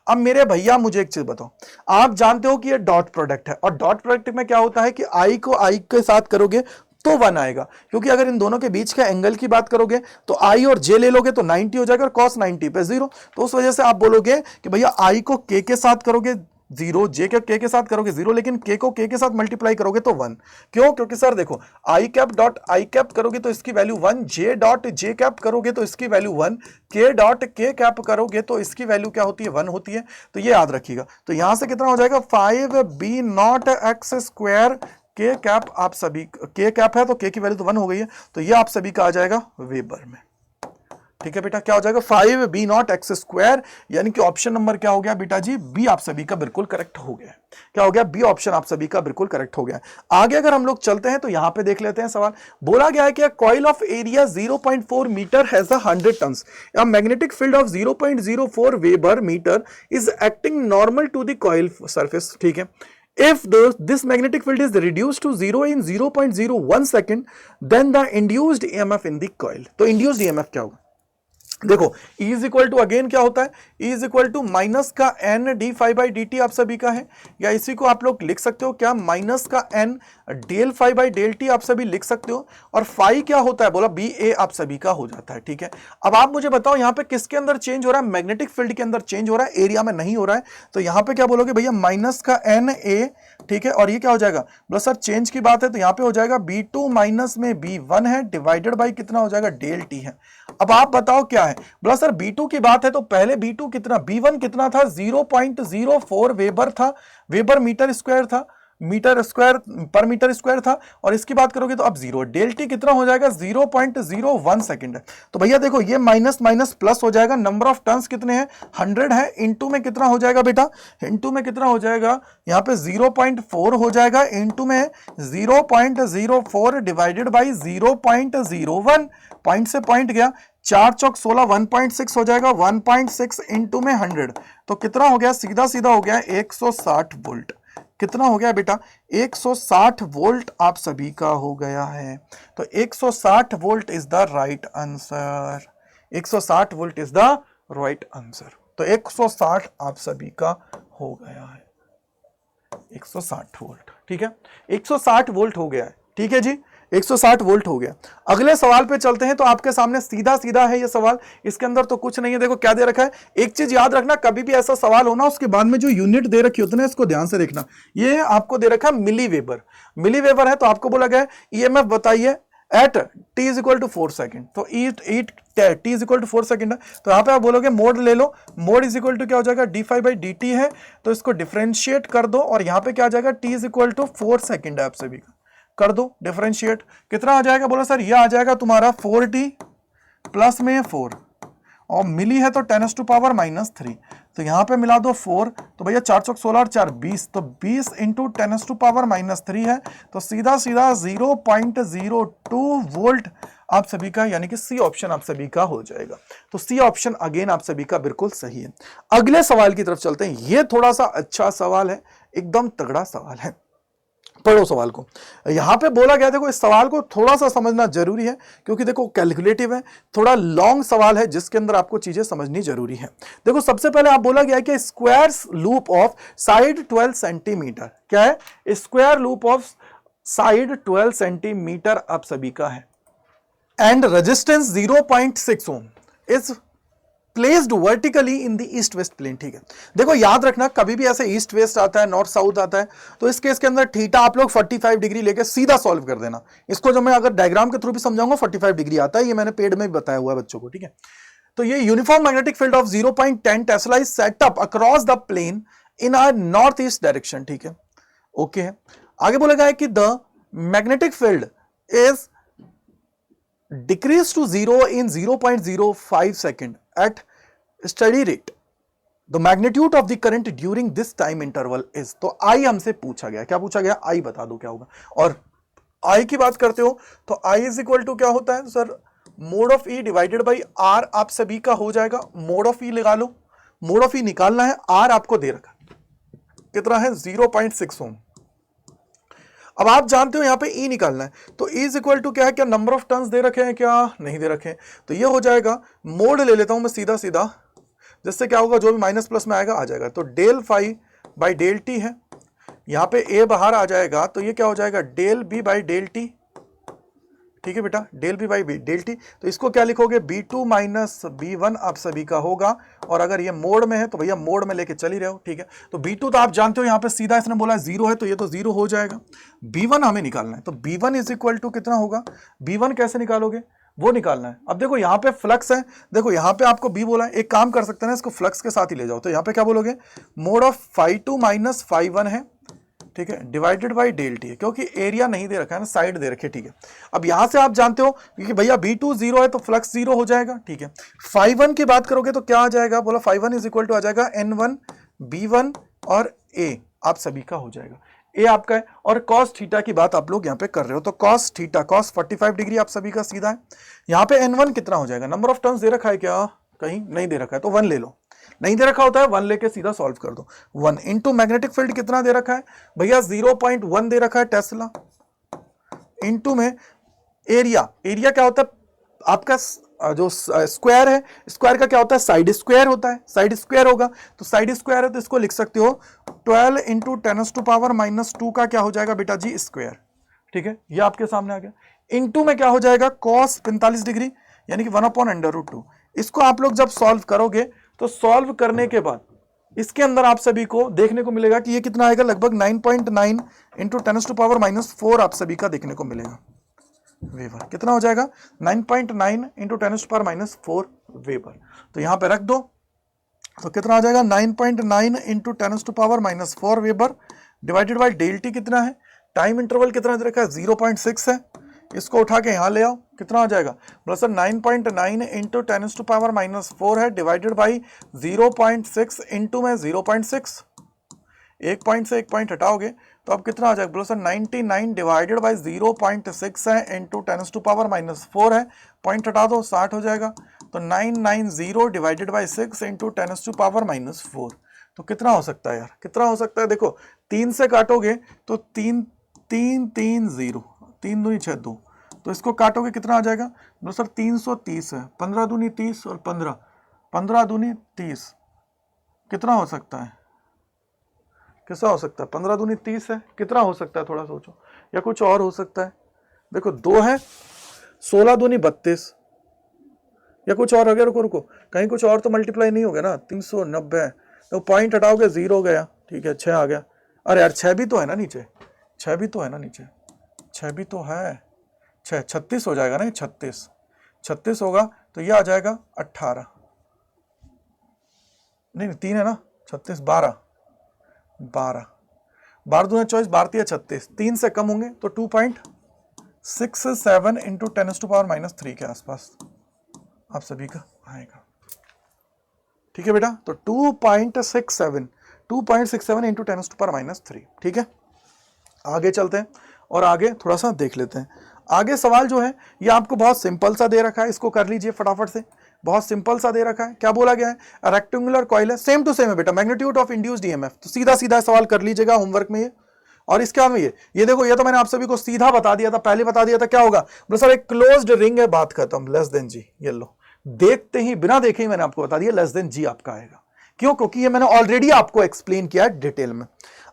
अब मेरे भैया मुझे एक चीज बताओ, आप जानते हो कि ये डॉट प्रोडक्ट है, और डॉट प्रोडक्ट में क्या होता है कि आई को आई के साथ करोगे तो 1 आएगा, क्योंकि अगर इन दोनों के बीच के एंगल की बात करोगे तो आई और जे ले लोगे तो 90 हो जाएगा और cos 90 पे 0। तो उस वजह से आप बोलोगे कि भैया आई को के साथ करोगे 0, जे के साथ करोगे 0, लेकिन के को के साथ मल्टीप्लाई करोगे तो 1। क्यों, क्योंकि सर देखो आई कैप डॉट आई कैप करोगे तो इसकी value 1, J dot J cap करोगे तो इसकी वैल्यू 1, के डॉट के कैप करोगे तो इसकी वैल्यू क्या होती है, 1 होती है। तो ये याद रखिएगा। तो यहां से कितना हो जाएगा, 5 बी नॉट एक्स स्क्वायर के कैप, आप सभी के कैप है तो के की वैल्यू तो 1 हो गई है, तो ये आप सभी का आ जाएगा वेबर में। ठीक है बेटा, क्या हो जाएगा 5 बी नॉट एक्स स्क्वायर, यानी कि ऑप्शन नंबर क्या हो गया बेटा जी, बी आप सभी का बिल्कुल करेक्ट हो गया। क्या हो गया, बी ऑप्शन आप सभी का बिल्कुल करेक्ट हो गया। आगे अगर हम लोग चलते हैं तो यहां पे देख लेते हैं सवाल। बोला गया है कि coil of area 0.4 metre has a 100 turns, a magnetic field of 0.04 weber metre is acting normal to the coil surface. ठीक है, if this magnetic field is reduced to 0 in 0.01 second, then the induced EMF in the coil। तो induced EMF क्या होगा, देखो E is equal to again क्या होता है, E is equal to minus का N D phi by D T आप सभी का है, या इसी को आप लोग लिख सकते हो क्या, माइनस का N del five by del T आप सभी लिख सकते हो, और फाई क्या होता है, बोला बी ए आप सभी का हो जाता है। ठीक है, अब आप मुझे बताओ यहाँ पे किसके अंदर चेंज हो रहा है, मैग्नेटिक फील्ड के अंदर चेंज हो रहा है, एरिया में नहीं हो रहा है। तो यहाँ पे क्या बोलोगे भैया, माइनस का एन ए, ठीक है, और ये क्या हो जाएगा, बोला सर चेंज की बात है तो यहाँ पे हो जाएगा B2 माइनस में B1 है डिवाइडेड बाई कितना हो जाएगा, डेल टी है। अब आप बताओ क्या है, बोला सर B2 की बात है तो पहले B2 कितना, B1 कितना था, 0.04 वेबर था, वेबर मीटर स्क्वायर था, मीटर स्क्वायर पर मीटर स्क्वायर था, और इसकी बात करोगे तो अब 0, डेल टी कितना हो जाएगा, 0.01 सेकंड है। तो भैया देखो ये माइनस माइनस प्लस हो जाएगा, नंबर ऑफ टर्न्स कितने हैं, 100 है, इनटू में कितना हो जाएगा बेटा, इनटू में कितना हो जाएगा, यहाँ पे 0.4 हो जाएगा, इनटू में 0.04 डिवाइडेड बाई 0.01, पॉइंट से पॉइंट गया, 4 चौक 16, 1.6 हो जाएगा, 1.6 इंटू में 100, तो कितना हो गया, सीधा सीधा हो गया 160 वोल्ट। कितना हो गया बेटा, 160 वोल्ट आप सभी का हो गया है। तो 160 volt is the right answer, 160 volt is the right answer. तो 160 आप सभी का हो गया है, 160 वोल्ट। ठीक है, 160 वोल्ट हो गया है। ठीक है जी, 160 वोल्ट हो गया। अगले सवाल पे चलते हैं। तो आपके सामने सीधा सीधा है ये सवाल, इसके अंदर तो कुछ नहीं है। देखो क्या दे रखा है, एक चीज याद रखना, कभी भी ऐसा सवाल होना उसके बाद में जो यूनिट दे रखी होती है इसको ध्यान से देखना। ये आपको दे रखा है मिली वेबर, मिली वेबर है, तो आपको बोला गया ईएमएफ बताइए at T is equal to 4 second. तो T is equal to 4 second है, तो यहां पे आप बोलोगे मोड ले लो, मोड इज इक्वल टू क्या हो जाएगा, D phi by D T है, तो इसको डिफरेंशिएट कर दो, और यहां पे क्या आ जाएगा, T is equal to 4 second है आप सभी का, कर दो डिफरेंशिएट, कितना आ जाएगा, बोला सर ये आ जाएगा तुम्हारा 4t प्लस में 4, और मिली है तो 10⁻⁻3, तो यहां पे मिला दो 4, तो भैया 4 चौक 16 और 4 20, तो 20 इंटू 10⁻⁻3 है, तो सीधा सीधा 0.02 वोल्ट आप सभी का, यानी कि सी ऑप्शन आप सभी का हो जाएगा। तो सी ऑप्शन अगेन आप सभी का बिल्कुल सही है। अगले सवाल की तरफ चलते हैं। ये थोड़ा सा अच्छा सवाल है, एकदम तगड़ा सवाल है, पढ़ो सवाल को। यहां पे बोला गया, देखो इस सवाल को थोड़ा सा समझना जरूरी है, क्योंकि देखो कैलकुलेटिव है, थोड़ा लॉन्ग सवाल है, जिसके अंदर आपको चीजें समझनी जरूरी है। देखो सबसे पहले आप बोला गया कि square loop of side 12 centimetre, क्या है, square loop of side 12 centimetre आप सभी का है, and resistance 0.6 ohm is placed vertically in the east west plane. ठीक है, देखो याद रखना कभी भी ऐसे ईस्ट वेस्ट आता है, नॉर्थ साउथ आता है, तो इस केस के अंदर थीटा आप लोग 45 डिग्री लेके सीधा सॉल्व कर देना। इसको जो मैं अगर डायग्राम के थ्रू भी समझाऊंगा 45 डिग्री आता है, ये मैंने पेड में भी बताया हुआ है बच्चों को। ठीक है, तो ये uniform magnetic field of 0.10 tesla is set up across the plane in a north east direction. ठीक है, ओके है। आगे बोला गया है कि the magnetic field is decrease to 0 in 0.05 second at study rate. The magnitude of the current during this time interval is. तो I हमसे पूछा गया, क्या पूछा गया, आई बता दो क्या होगा। और आई की बात करते हो तो आई इज इक्वल टू क्या होता है sir, mod of E divided by R आप सभी का हो जाएगा। मोड ऑफ ई लगा लो, मोड ऑफ ई निकालना है, आर आपको दे रखा कितना है 0.6 ओम। अब आप जानते हो यहां पे ई निकालना है, तो ई इज इक्वल टू क्या है, क्या नंबर ऑफ टर्न्स दे रखे हैं, क्या नहीं दे रखे हैं, तो ये हो जाएगा मोड ले लेता हूं मैं सीधा सीधा, जिससे क्या होगा जो भी माइनस प्लस में आएगा आ जाएगा। तो del phi by del T है, यहां पे ए बाहर आ जाएगा, तो ये क्या हो जाएगा del B by del t. ठीक है बेटा, del B by del t, तो इसको क्या लिखोगे B2 माइनस B1 आप सभी का होगा। और अगर ये मोड में है तो भैया मोड में लेके चल ही रहे हो। ठीक है, तो B2 तो आप जानते हो, यहां पे सीधा इसने बोला 0 है, तो ये तो 0 हो जाएगा। B1 हमें निकालना है, तो B1 इज इक्वल टू कितना होगा, B1 कैसे निकालोगे वो निकालना है। अब देखो यहाँ पे फ्लक्स है, देखो यहाँ पे आपको B बोला है, एक काम कर सकते हैं इसको फ्लक्स के साथ ही ले जाओ, तो यहाँ पे क्या बोलोगे, मोड ऑफ φ2 माइनस φ1 है, ठीक है, डिवाइडेड बाई डेल टी है, क्योंकि एरिया नहीं दे रखा है ना, साइड दे रखे। ठीक है, अब यहां से आप जानते हो कि भैया B2 0 है तो फ्लक्स 0 हो जाएगा। ठीक है, φ1 की बात करोगे तो क्या आ जाएगा, बोला φ1 इज इक्वल टू आ जाएगा N1 B1 और A आप सभी का हो जाएगा, A आपका है। और cos थीटा की बात आप लोग यहाँ पे कर रहे हो, तो cos थीटा cos 45 डिग्री आप सभी का सीधा है। यहाँ पे N1 कितना हो जाएगा, नंबर ऑफ टर्न्स दे रखा है क्या, कहीं नहीं दे रखा है, तो 1 ले लो, नहीं दे रखा होता है 1 लेके सीधा सॉल्व कर दो। 1 इंटू मैग्नेटिक फील्ड कितना दे रखा है भैया 0.1 दे रखा है टेस्ला, इंटू में एरिया, एरिया क्या होता है आपका जो स्क्वायर है, स्क्वायर का क्या होता है साइड स्क्वायर होता है, साइड स्क्वायर होगा, तो साइड स्क्वायर है तो इसको लिख सकते हो 12 इंटू 10⁻⁻2 का क्या हो जाएगा बेटा जी स्क्वायर। ठीक है, ये आपके सामने आ गया। इंटू में क्या हो जाएगा cos 45 डिग्री यानी कि 1/√2। इसको आप लोग जब सॉल्व करोगे तो सॉल्व करने के बाद इसके अंदर आप सभी को देखने को मिलेगा कि ये कितना आएगा, लगभग 9.9 इंटू 10⁻⁻4 आप सभी का देखने को मिलेगा वेबर। कितना हो जाएगा 9.9 इंटू 10⁻⁻4 वेबर। तो यहां पे रख दो, तो कितना आ जाएगा 9.9 into 10⁻⁻4 weber divided by del t कितना है, टाइम इंटरवल कितना दे रखा है 0.6 है, इसको उठा के यहां ले आओ, कितना आ जाएगा बोला सर 9.9 इंटू 10⁻⁻4 है डिवाइडेड बाई 0.6 इंटू में 0.6, एक पॉइंट से एक पॉइंट हटाओगे तो अब कितना आ जाएगा बोलो सर 99 डिवाइडेड बाई 0.6 है इंटू 10⁻⁻4 है, पॉइंट हटा दो 60 हो जाएगा, तो 990 डिवाइडेड बाई 6 इंटू 10⁻⁻4, तो कितना हो सकता है यार, कितना हो सकता है, देखो 3 से काटोगे तो 3 3 3 0, 3 दूनी 6 2, तो इसको काटोगे कितना आ जाएगा बोलो सर 330 है, 15 दूनी 30 और 15 15 दूनी 30, कितना हो सकता है, कैसा हो सकता है 15 दूनी 30 है, कितना हो सकता है थोड़ा सोचो, या कुछ और हो सकता है, देखो 2 है 16 दूनी 32, या कुछ और हो गया, रुको रुको कहीं कुछ और तो मल्टीप्लाई नहीं हो गया ना, 390 है, तो पॉइंट हटाओगे 0 गया, ठीक है 6 आ गया, अरे यार 6 भी तो है ना नीचे, 6 भी तो है ना नीचे, 6 भी तो है, 6 36 हो जाएगा ना, 36 होगा तो ये आ जाएगा 18, नहीं 3 है ना 36 12 दूना 24 12 36, 3 से कम होंगे तो 2.67 इंटू 10⁻⁻3 के आसपास आप सभी का आएगा। ठीक है बेटा, तो 2.67 इंटू 10⁻⁻3। ठीक है, आगे चलते हैं और आगे थोड़ा सा देख लेते हैं। आगे सवाल जो है ये आपको बहुत सिंपल सा दे रखा है, इसको कर लीजिए फटाफट से, बहुत सिंपल सा दे रखा है। क्या बोला गया है, रेक्टेंगुलर कॉइल है, सेम टू सेम है बेटा, मैग्नीट्यूड ऑफ इंड्यूस्ड ईएमएफ, तो सीधा सीधा सवाल कर लीजिएगा होमवर्क में ये। और इसके बाद में ये देखो, ये तो मैंने आप सभी को सीधा बता दिया था, पहले बता दिया था, क्या होगा बोलो सर एक क्लोज्ड रिंग है, बात खत्म, लेस देन जी, ये लो, देखते ही बिना देखे ही मैंने आपको बता दिया लेस देन जी आपका आएगा, क्यों, क्योंकि ये मैंने ऑलरेडी आपको एक्सप्लेन किया है डिटेल में।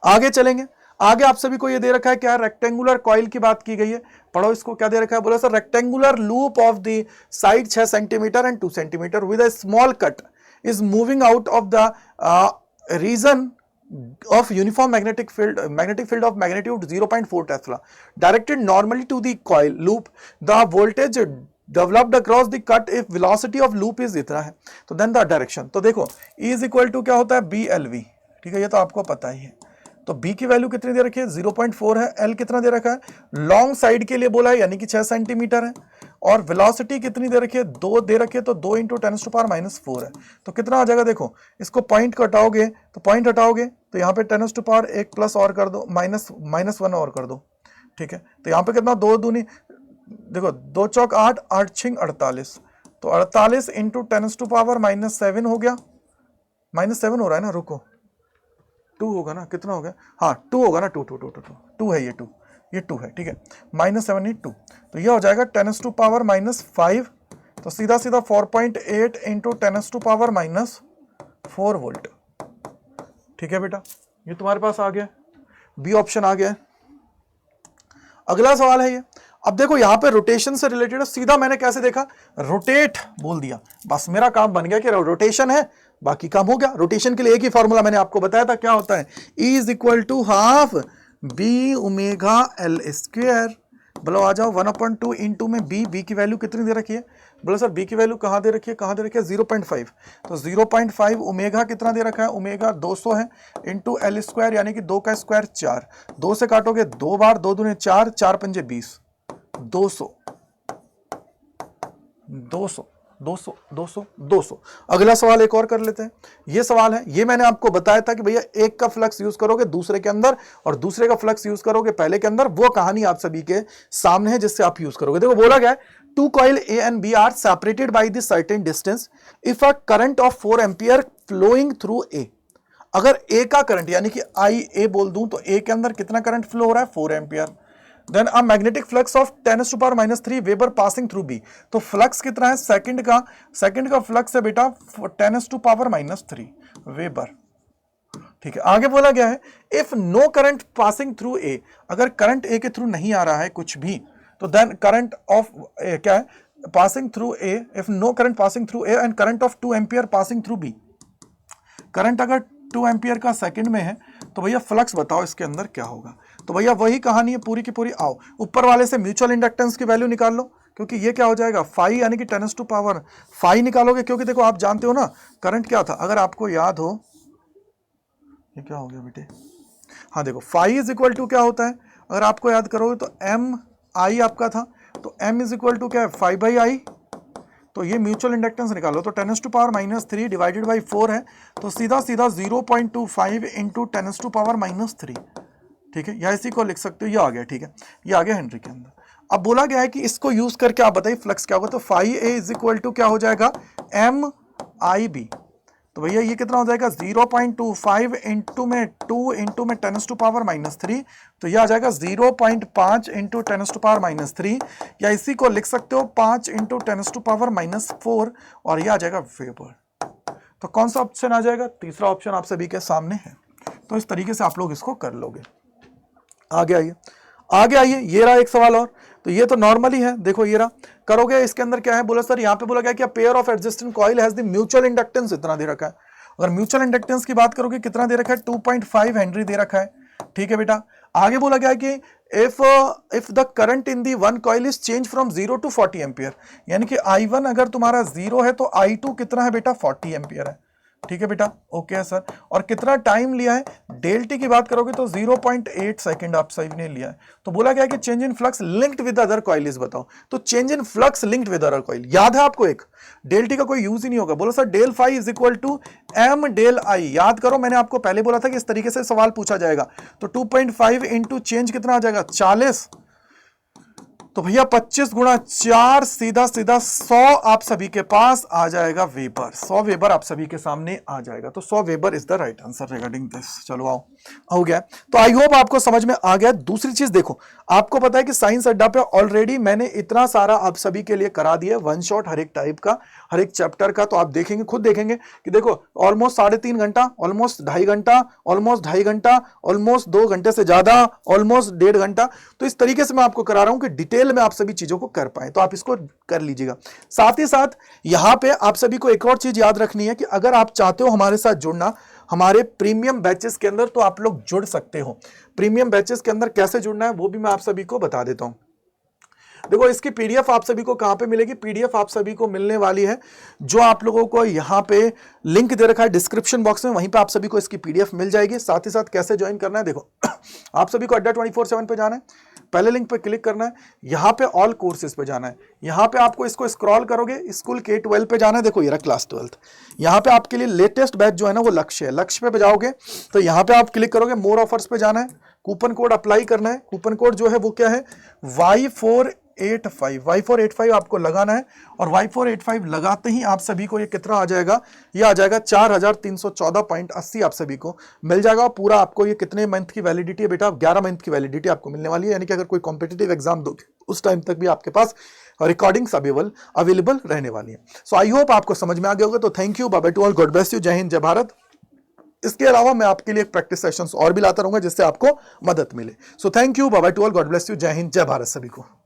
आगे चलेंगे, आगे आप सभी को ये दे रखा है क्या, रेक्टेंगुलर कॉइल की बात की गई है, पढ़ो इसको, क्या दे रखा है, बोला sir rectangular loop of the side 6 centimetre and 2 centimetre with a small cut is moving out of the region of uniform magnetic field of magnitude 0.4 Tesla, directed normally to the coil loop. The voltage developed across the cut if velocity of loop is इतना है, तो then the direction. तो देखो E is equal to क्या होता है BLV, ठीक है, ये तो आपको पता ही है. तो B की वैल्यू कितनी दे रखी है 0.4 है, L कितना दे रखा है लॉन्ग साइड के लिए बोला है यानी कि 6 सेंटीमीटर है, और वेलोसिटी कितनी दे रखी है 2 दे रखी है, तो 2 × 10⁻⁴ है. तो कितना आ जाएगा, देखो इसको पॉइंट हटाओगे तो पॉइंट हटाओगे तो यहाँ पे 10⁻1 प्लस और कर दो, -1 और कर दो, ठीक है. तो यहाँ पे कितना 2 दूनी, देखो 2 चौक 8, 8 छिंग 48, तो 48 × 10⁻⁷ हो गया, -7 हो रहा है ना, रुको 2 होगा ना, कितना हो गया, हाँ 2 होगा ना, 2 है, ये 2 है, ठीक है, -7 नहीं 2, तो ये हो जाएगा 10⁻⁵, तो सीधा 4.8 × 10⁻⁴ वोल्ट. ठीक है बेटा, ये तुम्हारे पास आ गया, बी ऑप्शन आ गया. अगला सवाल है ये. अब देखो यहां पे रोटेशन से रिलेटेड है, सीधा मैंने कैसे देखा, रोटेट बोल दिया, बस मेरा काम बन गया कि रोटेशन है, बाकी काम हो गया. रोटेशन के लिए एक ही फॉर्मूला मैंने आपको बताया था, क्या होता है, E = ½ BωL². बोलो आ जाओ, 1/2 इंटू में बी की वैल्यू कितनी दे रखी है, बोलो सर बी की वैल्यू कहाँ दे रखी है, 0.5, तो 0.5 ओमेगा कितना दे रखा है, ओमेगा 200 है, इंटू L² यानी कि 2 का स्क्वायर 4, 2 से काटोगे 2 बार, 2 दूने 4, 4 पंजे 20, 200. अगला सवाल एक और कर लेते हैं. ये सवाल है, ये मैंने आपको बताया था कि भैया एक का फ्लक्स यूज करोगे दूसरे के अंदर और दूसरे का फ्लक्स यूज करोगे पहले के अंदर. वो कहानी आप सभी के सामने है जिससे आप यूज करोगे. देखो बोला गया है, 2 coil A and B are separated by the certain distance if a current of 4 ampere flowing through A. अगर A का करंट यानी कि IA बोल दूं तो A के अंदर कितना करंट फ्लो हो रहा है, 4 ampere. Then a magnetic flux of 10⁻³ weber passing through B. तो फ्लक्स कितना है, सेकंड का फ्लक्स है बेटा 10⁻³ वेबर. ठीक है, आगे बोला गया है, if no current passing through A, अगर करंट ए के थ्रू नहीं आ रहा है कुछ भी, तो देन करंट ऑफ क्या है, passing through A, if no current passing through A and current of 2 ampere passing through B. Current अगर 2 एम्पियर का सेकंड में है तो भैया फ्लक्स बताओ इसके अंदर क्या होगा. तो भैया वही कहानी है पूरी की पूरी. आओ ऊपर वाले से म्यूचुअल इंडक्टेंस की वैल्यू निकाल लो, क्योंकि ये क्या हो जाएगा, φ यानी कि 10⁻⁵ निकालोगे, क्योंकि देखो आप जानते हो ना करंट क्या था, अगर आपको याद हो, ये क्या हो गया बेटे, हाँ देखो φ = क्या होता है, अगर आपको याद करोगे तो MI आपका था, तो M = क्या है, φ/I. तो ये म्यूचुअल इंडक्टेंस निकालो, तो 10⁻³ डिवाइडेड बाई 4 है, तो सीधा 0.25 इंटू 10⁻⁻3. ठीक है, या इसी को लिख सकते हो, ये आ गया. ठीक है, ये आ गया हेनरी के अंदर. अब बोला गया है कि इसको यूज करके आप बताइए फ्लक्स क्या होगा. तो φA = क्या हो जाएगा, MIB. तो भैया ये कितना हो जाएगा, 0.25 इंटू में 2 इंटू में 10⁻⁻3, तो ये आ जाएगा 0.5 इंटू 10⁻⁻3, या इसी को लिख सकते हो 5 इंटू 10⁻⁻4, और ये आ जाएगा वेबर. तो कौन सा ऑप्शन आ जाएगा, तीसरा ऑप्शन आप सभी के सामने है. तो इस तरीके से आप लोग इसको कर लोगे. आगे आइए, ये रहा एक सवाल और. तो ये तो नॉर्मली है, देखो ये रहा, करोगे इसके अंदर क्या है, बोला सर यहाँ पे बोला गया कि pair of adjacent coil has the mutual inductance इतना दे रखा है. अगर म्यूचुअल इंडक्टेंस की बात करोगे कितना दे रखा है, 2.5 हेनरी दे रखा है. ठीक है बेटा, आगे बोला गया है कि if the current in the one coil is change from 0 to 40 ampere, यानी कि I1 अगर तुम्हारा 0 है तो I2 कितना है बेटा, 40 एम्पियर है. ठीक है बेटा, ओके है सर. और कितना टाइम लिया है, डेल टी की बात करोगे तो 0.8 सेकंड आप सही ने लिया है. तो बोला गया कि change in flux linked with other coil is, बताओ. तो change in flux linked with other coil याद है आपको, एक डेल टी का कोई यूज ही नहीं होगा. बोलो sir del φ = M del I. याद करो, मैंने आपको पहले बोला था कि इस तरीके से सवाल पूछा जाएगा. तो 2.5 इंटू चेंज कितना आ जाएगा, 40. तो भैया 25 × 4 सीधा 100 आप सभी के पास आ जाएगा वेबर. 100 वेबर आप सभी के सामने आ जाएगा. तो 100 weber is the right answer regarding this. चलो आओ. हो गया। तो आई होप आपको समझ में आ गया। दूसरी चीज देखो, आपको पता है कि साइंस अड्डा पे ऑलरेडी मैंने इतना सारा आप सभी के लिए करा दिया, वन शॉट हर एक टाइप का, हर एक चैप्टर का। तो आप देखेंगे, खुद देखेंगे कि देखो ऑलमोस्ट 3.5 घंटा, ऑलमोस्ट 2.5 घंटा, ऑलमोस्ट 2.5 घंटा, ऑलमोस्ट 2 घंटे से ज्यादा, ऑलमोस्ट 1.5 घंटा। तो इस तरीके से मैं आपको करा रहा हूं कि डिटेल में आप सभी चीजों को कर पाए। तो आप इसको कर लीजिएगा। साथ ही साथ यहां पे आप सभी को एक और चीज याद रखनी है कि अगर आप चाहते हो हमारे साथ जुड़ना हमारे प्रीमियम बैचेस के अंदर, तो आप लोग जुड़ सकते हो। प्रीमियम बैचेस के अंदर कैसे जुड़ना है वो भी मैं आप सभी को बता देता हूं। देखो इसकी पीडीएफ आप सभी को कहां पे मिलेगी? पीडीएफ आप सभी को मिलने वाली है, जो आप लोगों को यहां पे लिंक दे रखा है डिस्क्रिप्शन बॉक्स में, वहीं पे आप सभी को इसकी पीडीएफ मिल जाएगी। साथ ही साथ कैसे ज्वाइन करना है, देखो आप सभी को अड्डा 24/7 पे जाना है, पहले लिंक पे क्लिक करना है, यहां पे ऑल कोर्सेज पे जाना है, यहां पे आपको इसको स्क्रॉल करोगे स्कूल K-12 पे जाना है। देखो ये रहा क्लास 12th, यहां पे आपके लिए लेटेस्ट बैच जो है ना वो लक्ष्य है। लक्ष्य पे जाओगे तो यहां पे आप क्लिक करोगे, मोर ऑफर्स पे जाना है, कूपन कोड अप्लाई करना है। कूपन कोड जो है वो क्या है, Y485 आपको लगाना है। और Y485 लगाते ही आप सभी को ये कितना आ जाएगा, ये आ जाएगा 4314.80 आप सभी को मिल जाएगा। पूरा आपको ये कितने मंथ की वैलिडिटी है बेटा? 11 मंथ की वैलिडिटी आपको मिलने वाली है। यानी कि अगर कोई कॉम्पिटिटिव एग्जाम दोगे उस टाइम तक भी आपके पास रिकॉर्डिंग्स अवेलेबल रहने वाली है। सो आई होप आपको समझ में आ गया होगा। तो thank you, bye bye to all, God bless you, जय हिंद, जय भारत। इसके अलावा मैं आपके लिए प्रैक्टिस सेशंस और भी लाता रहूंगा जिससे आपको मदद मिले। So thank you, bye bye to all, God bless you, जय हिंद, जय भारत सभी को।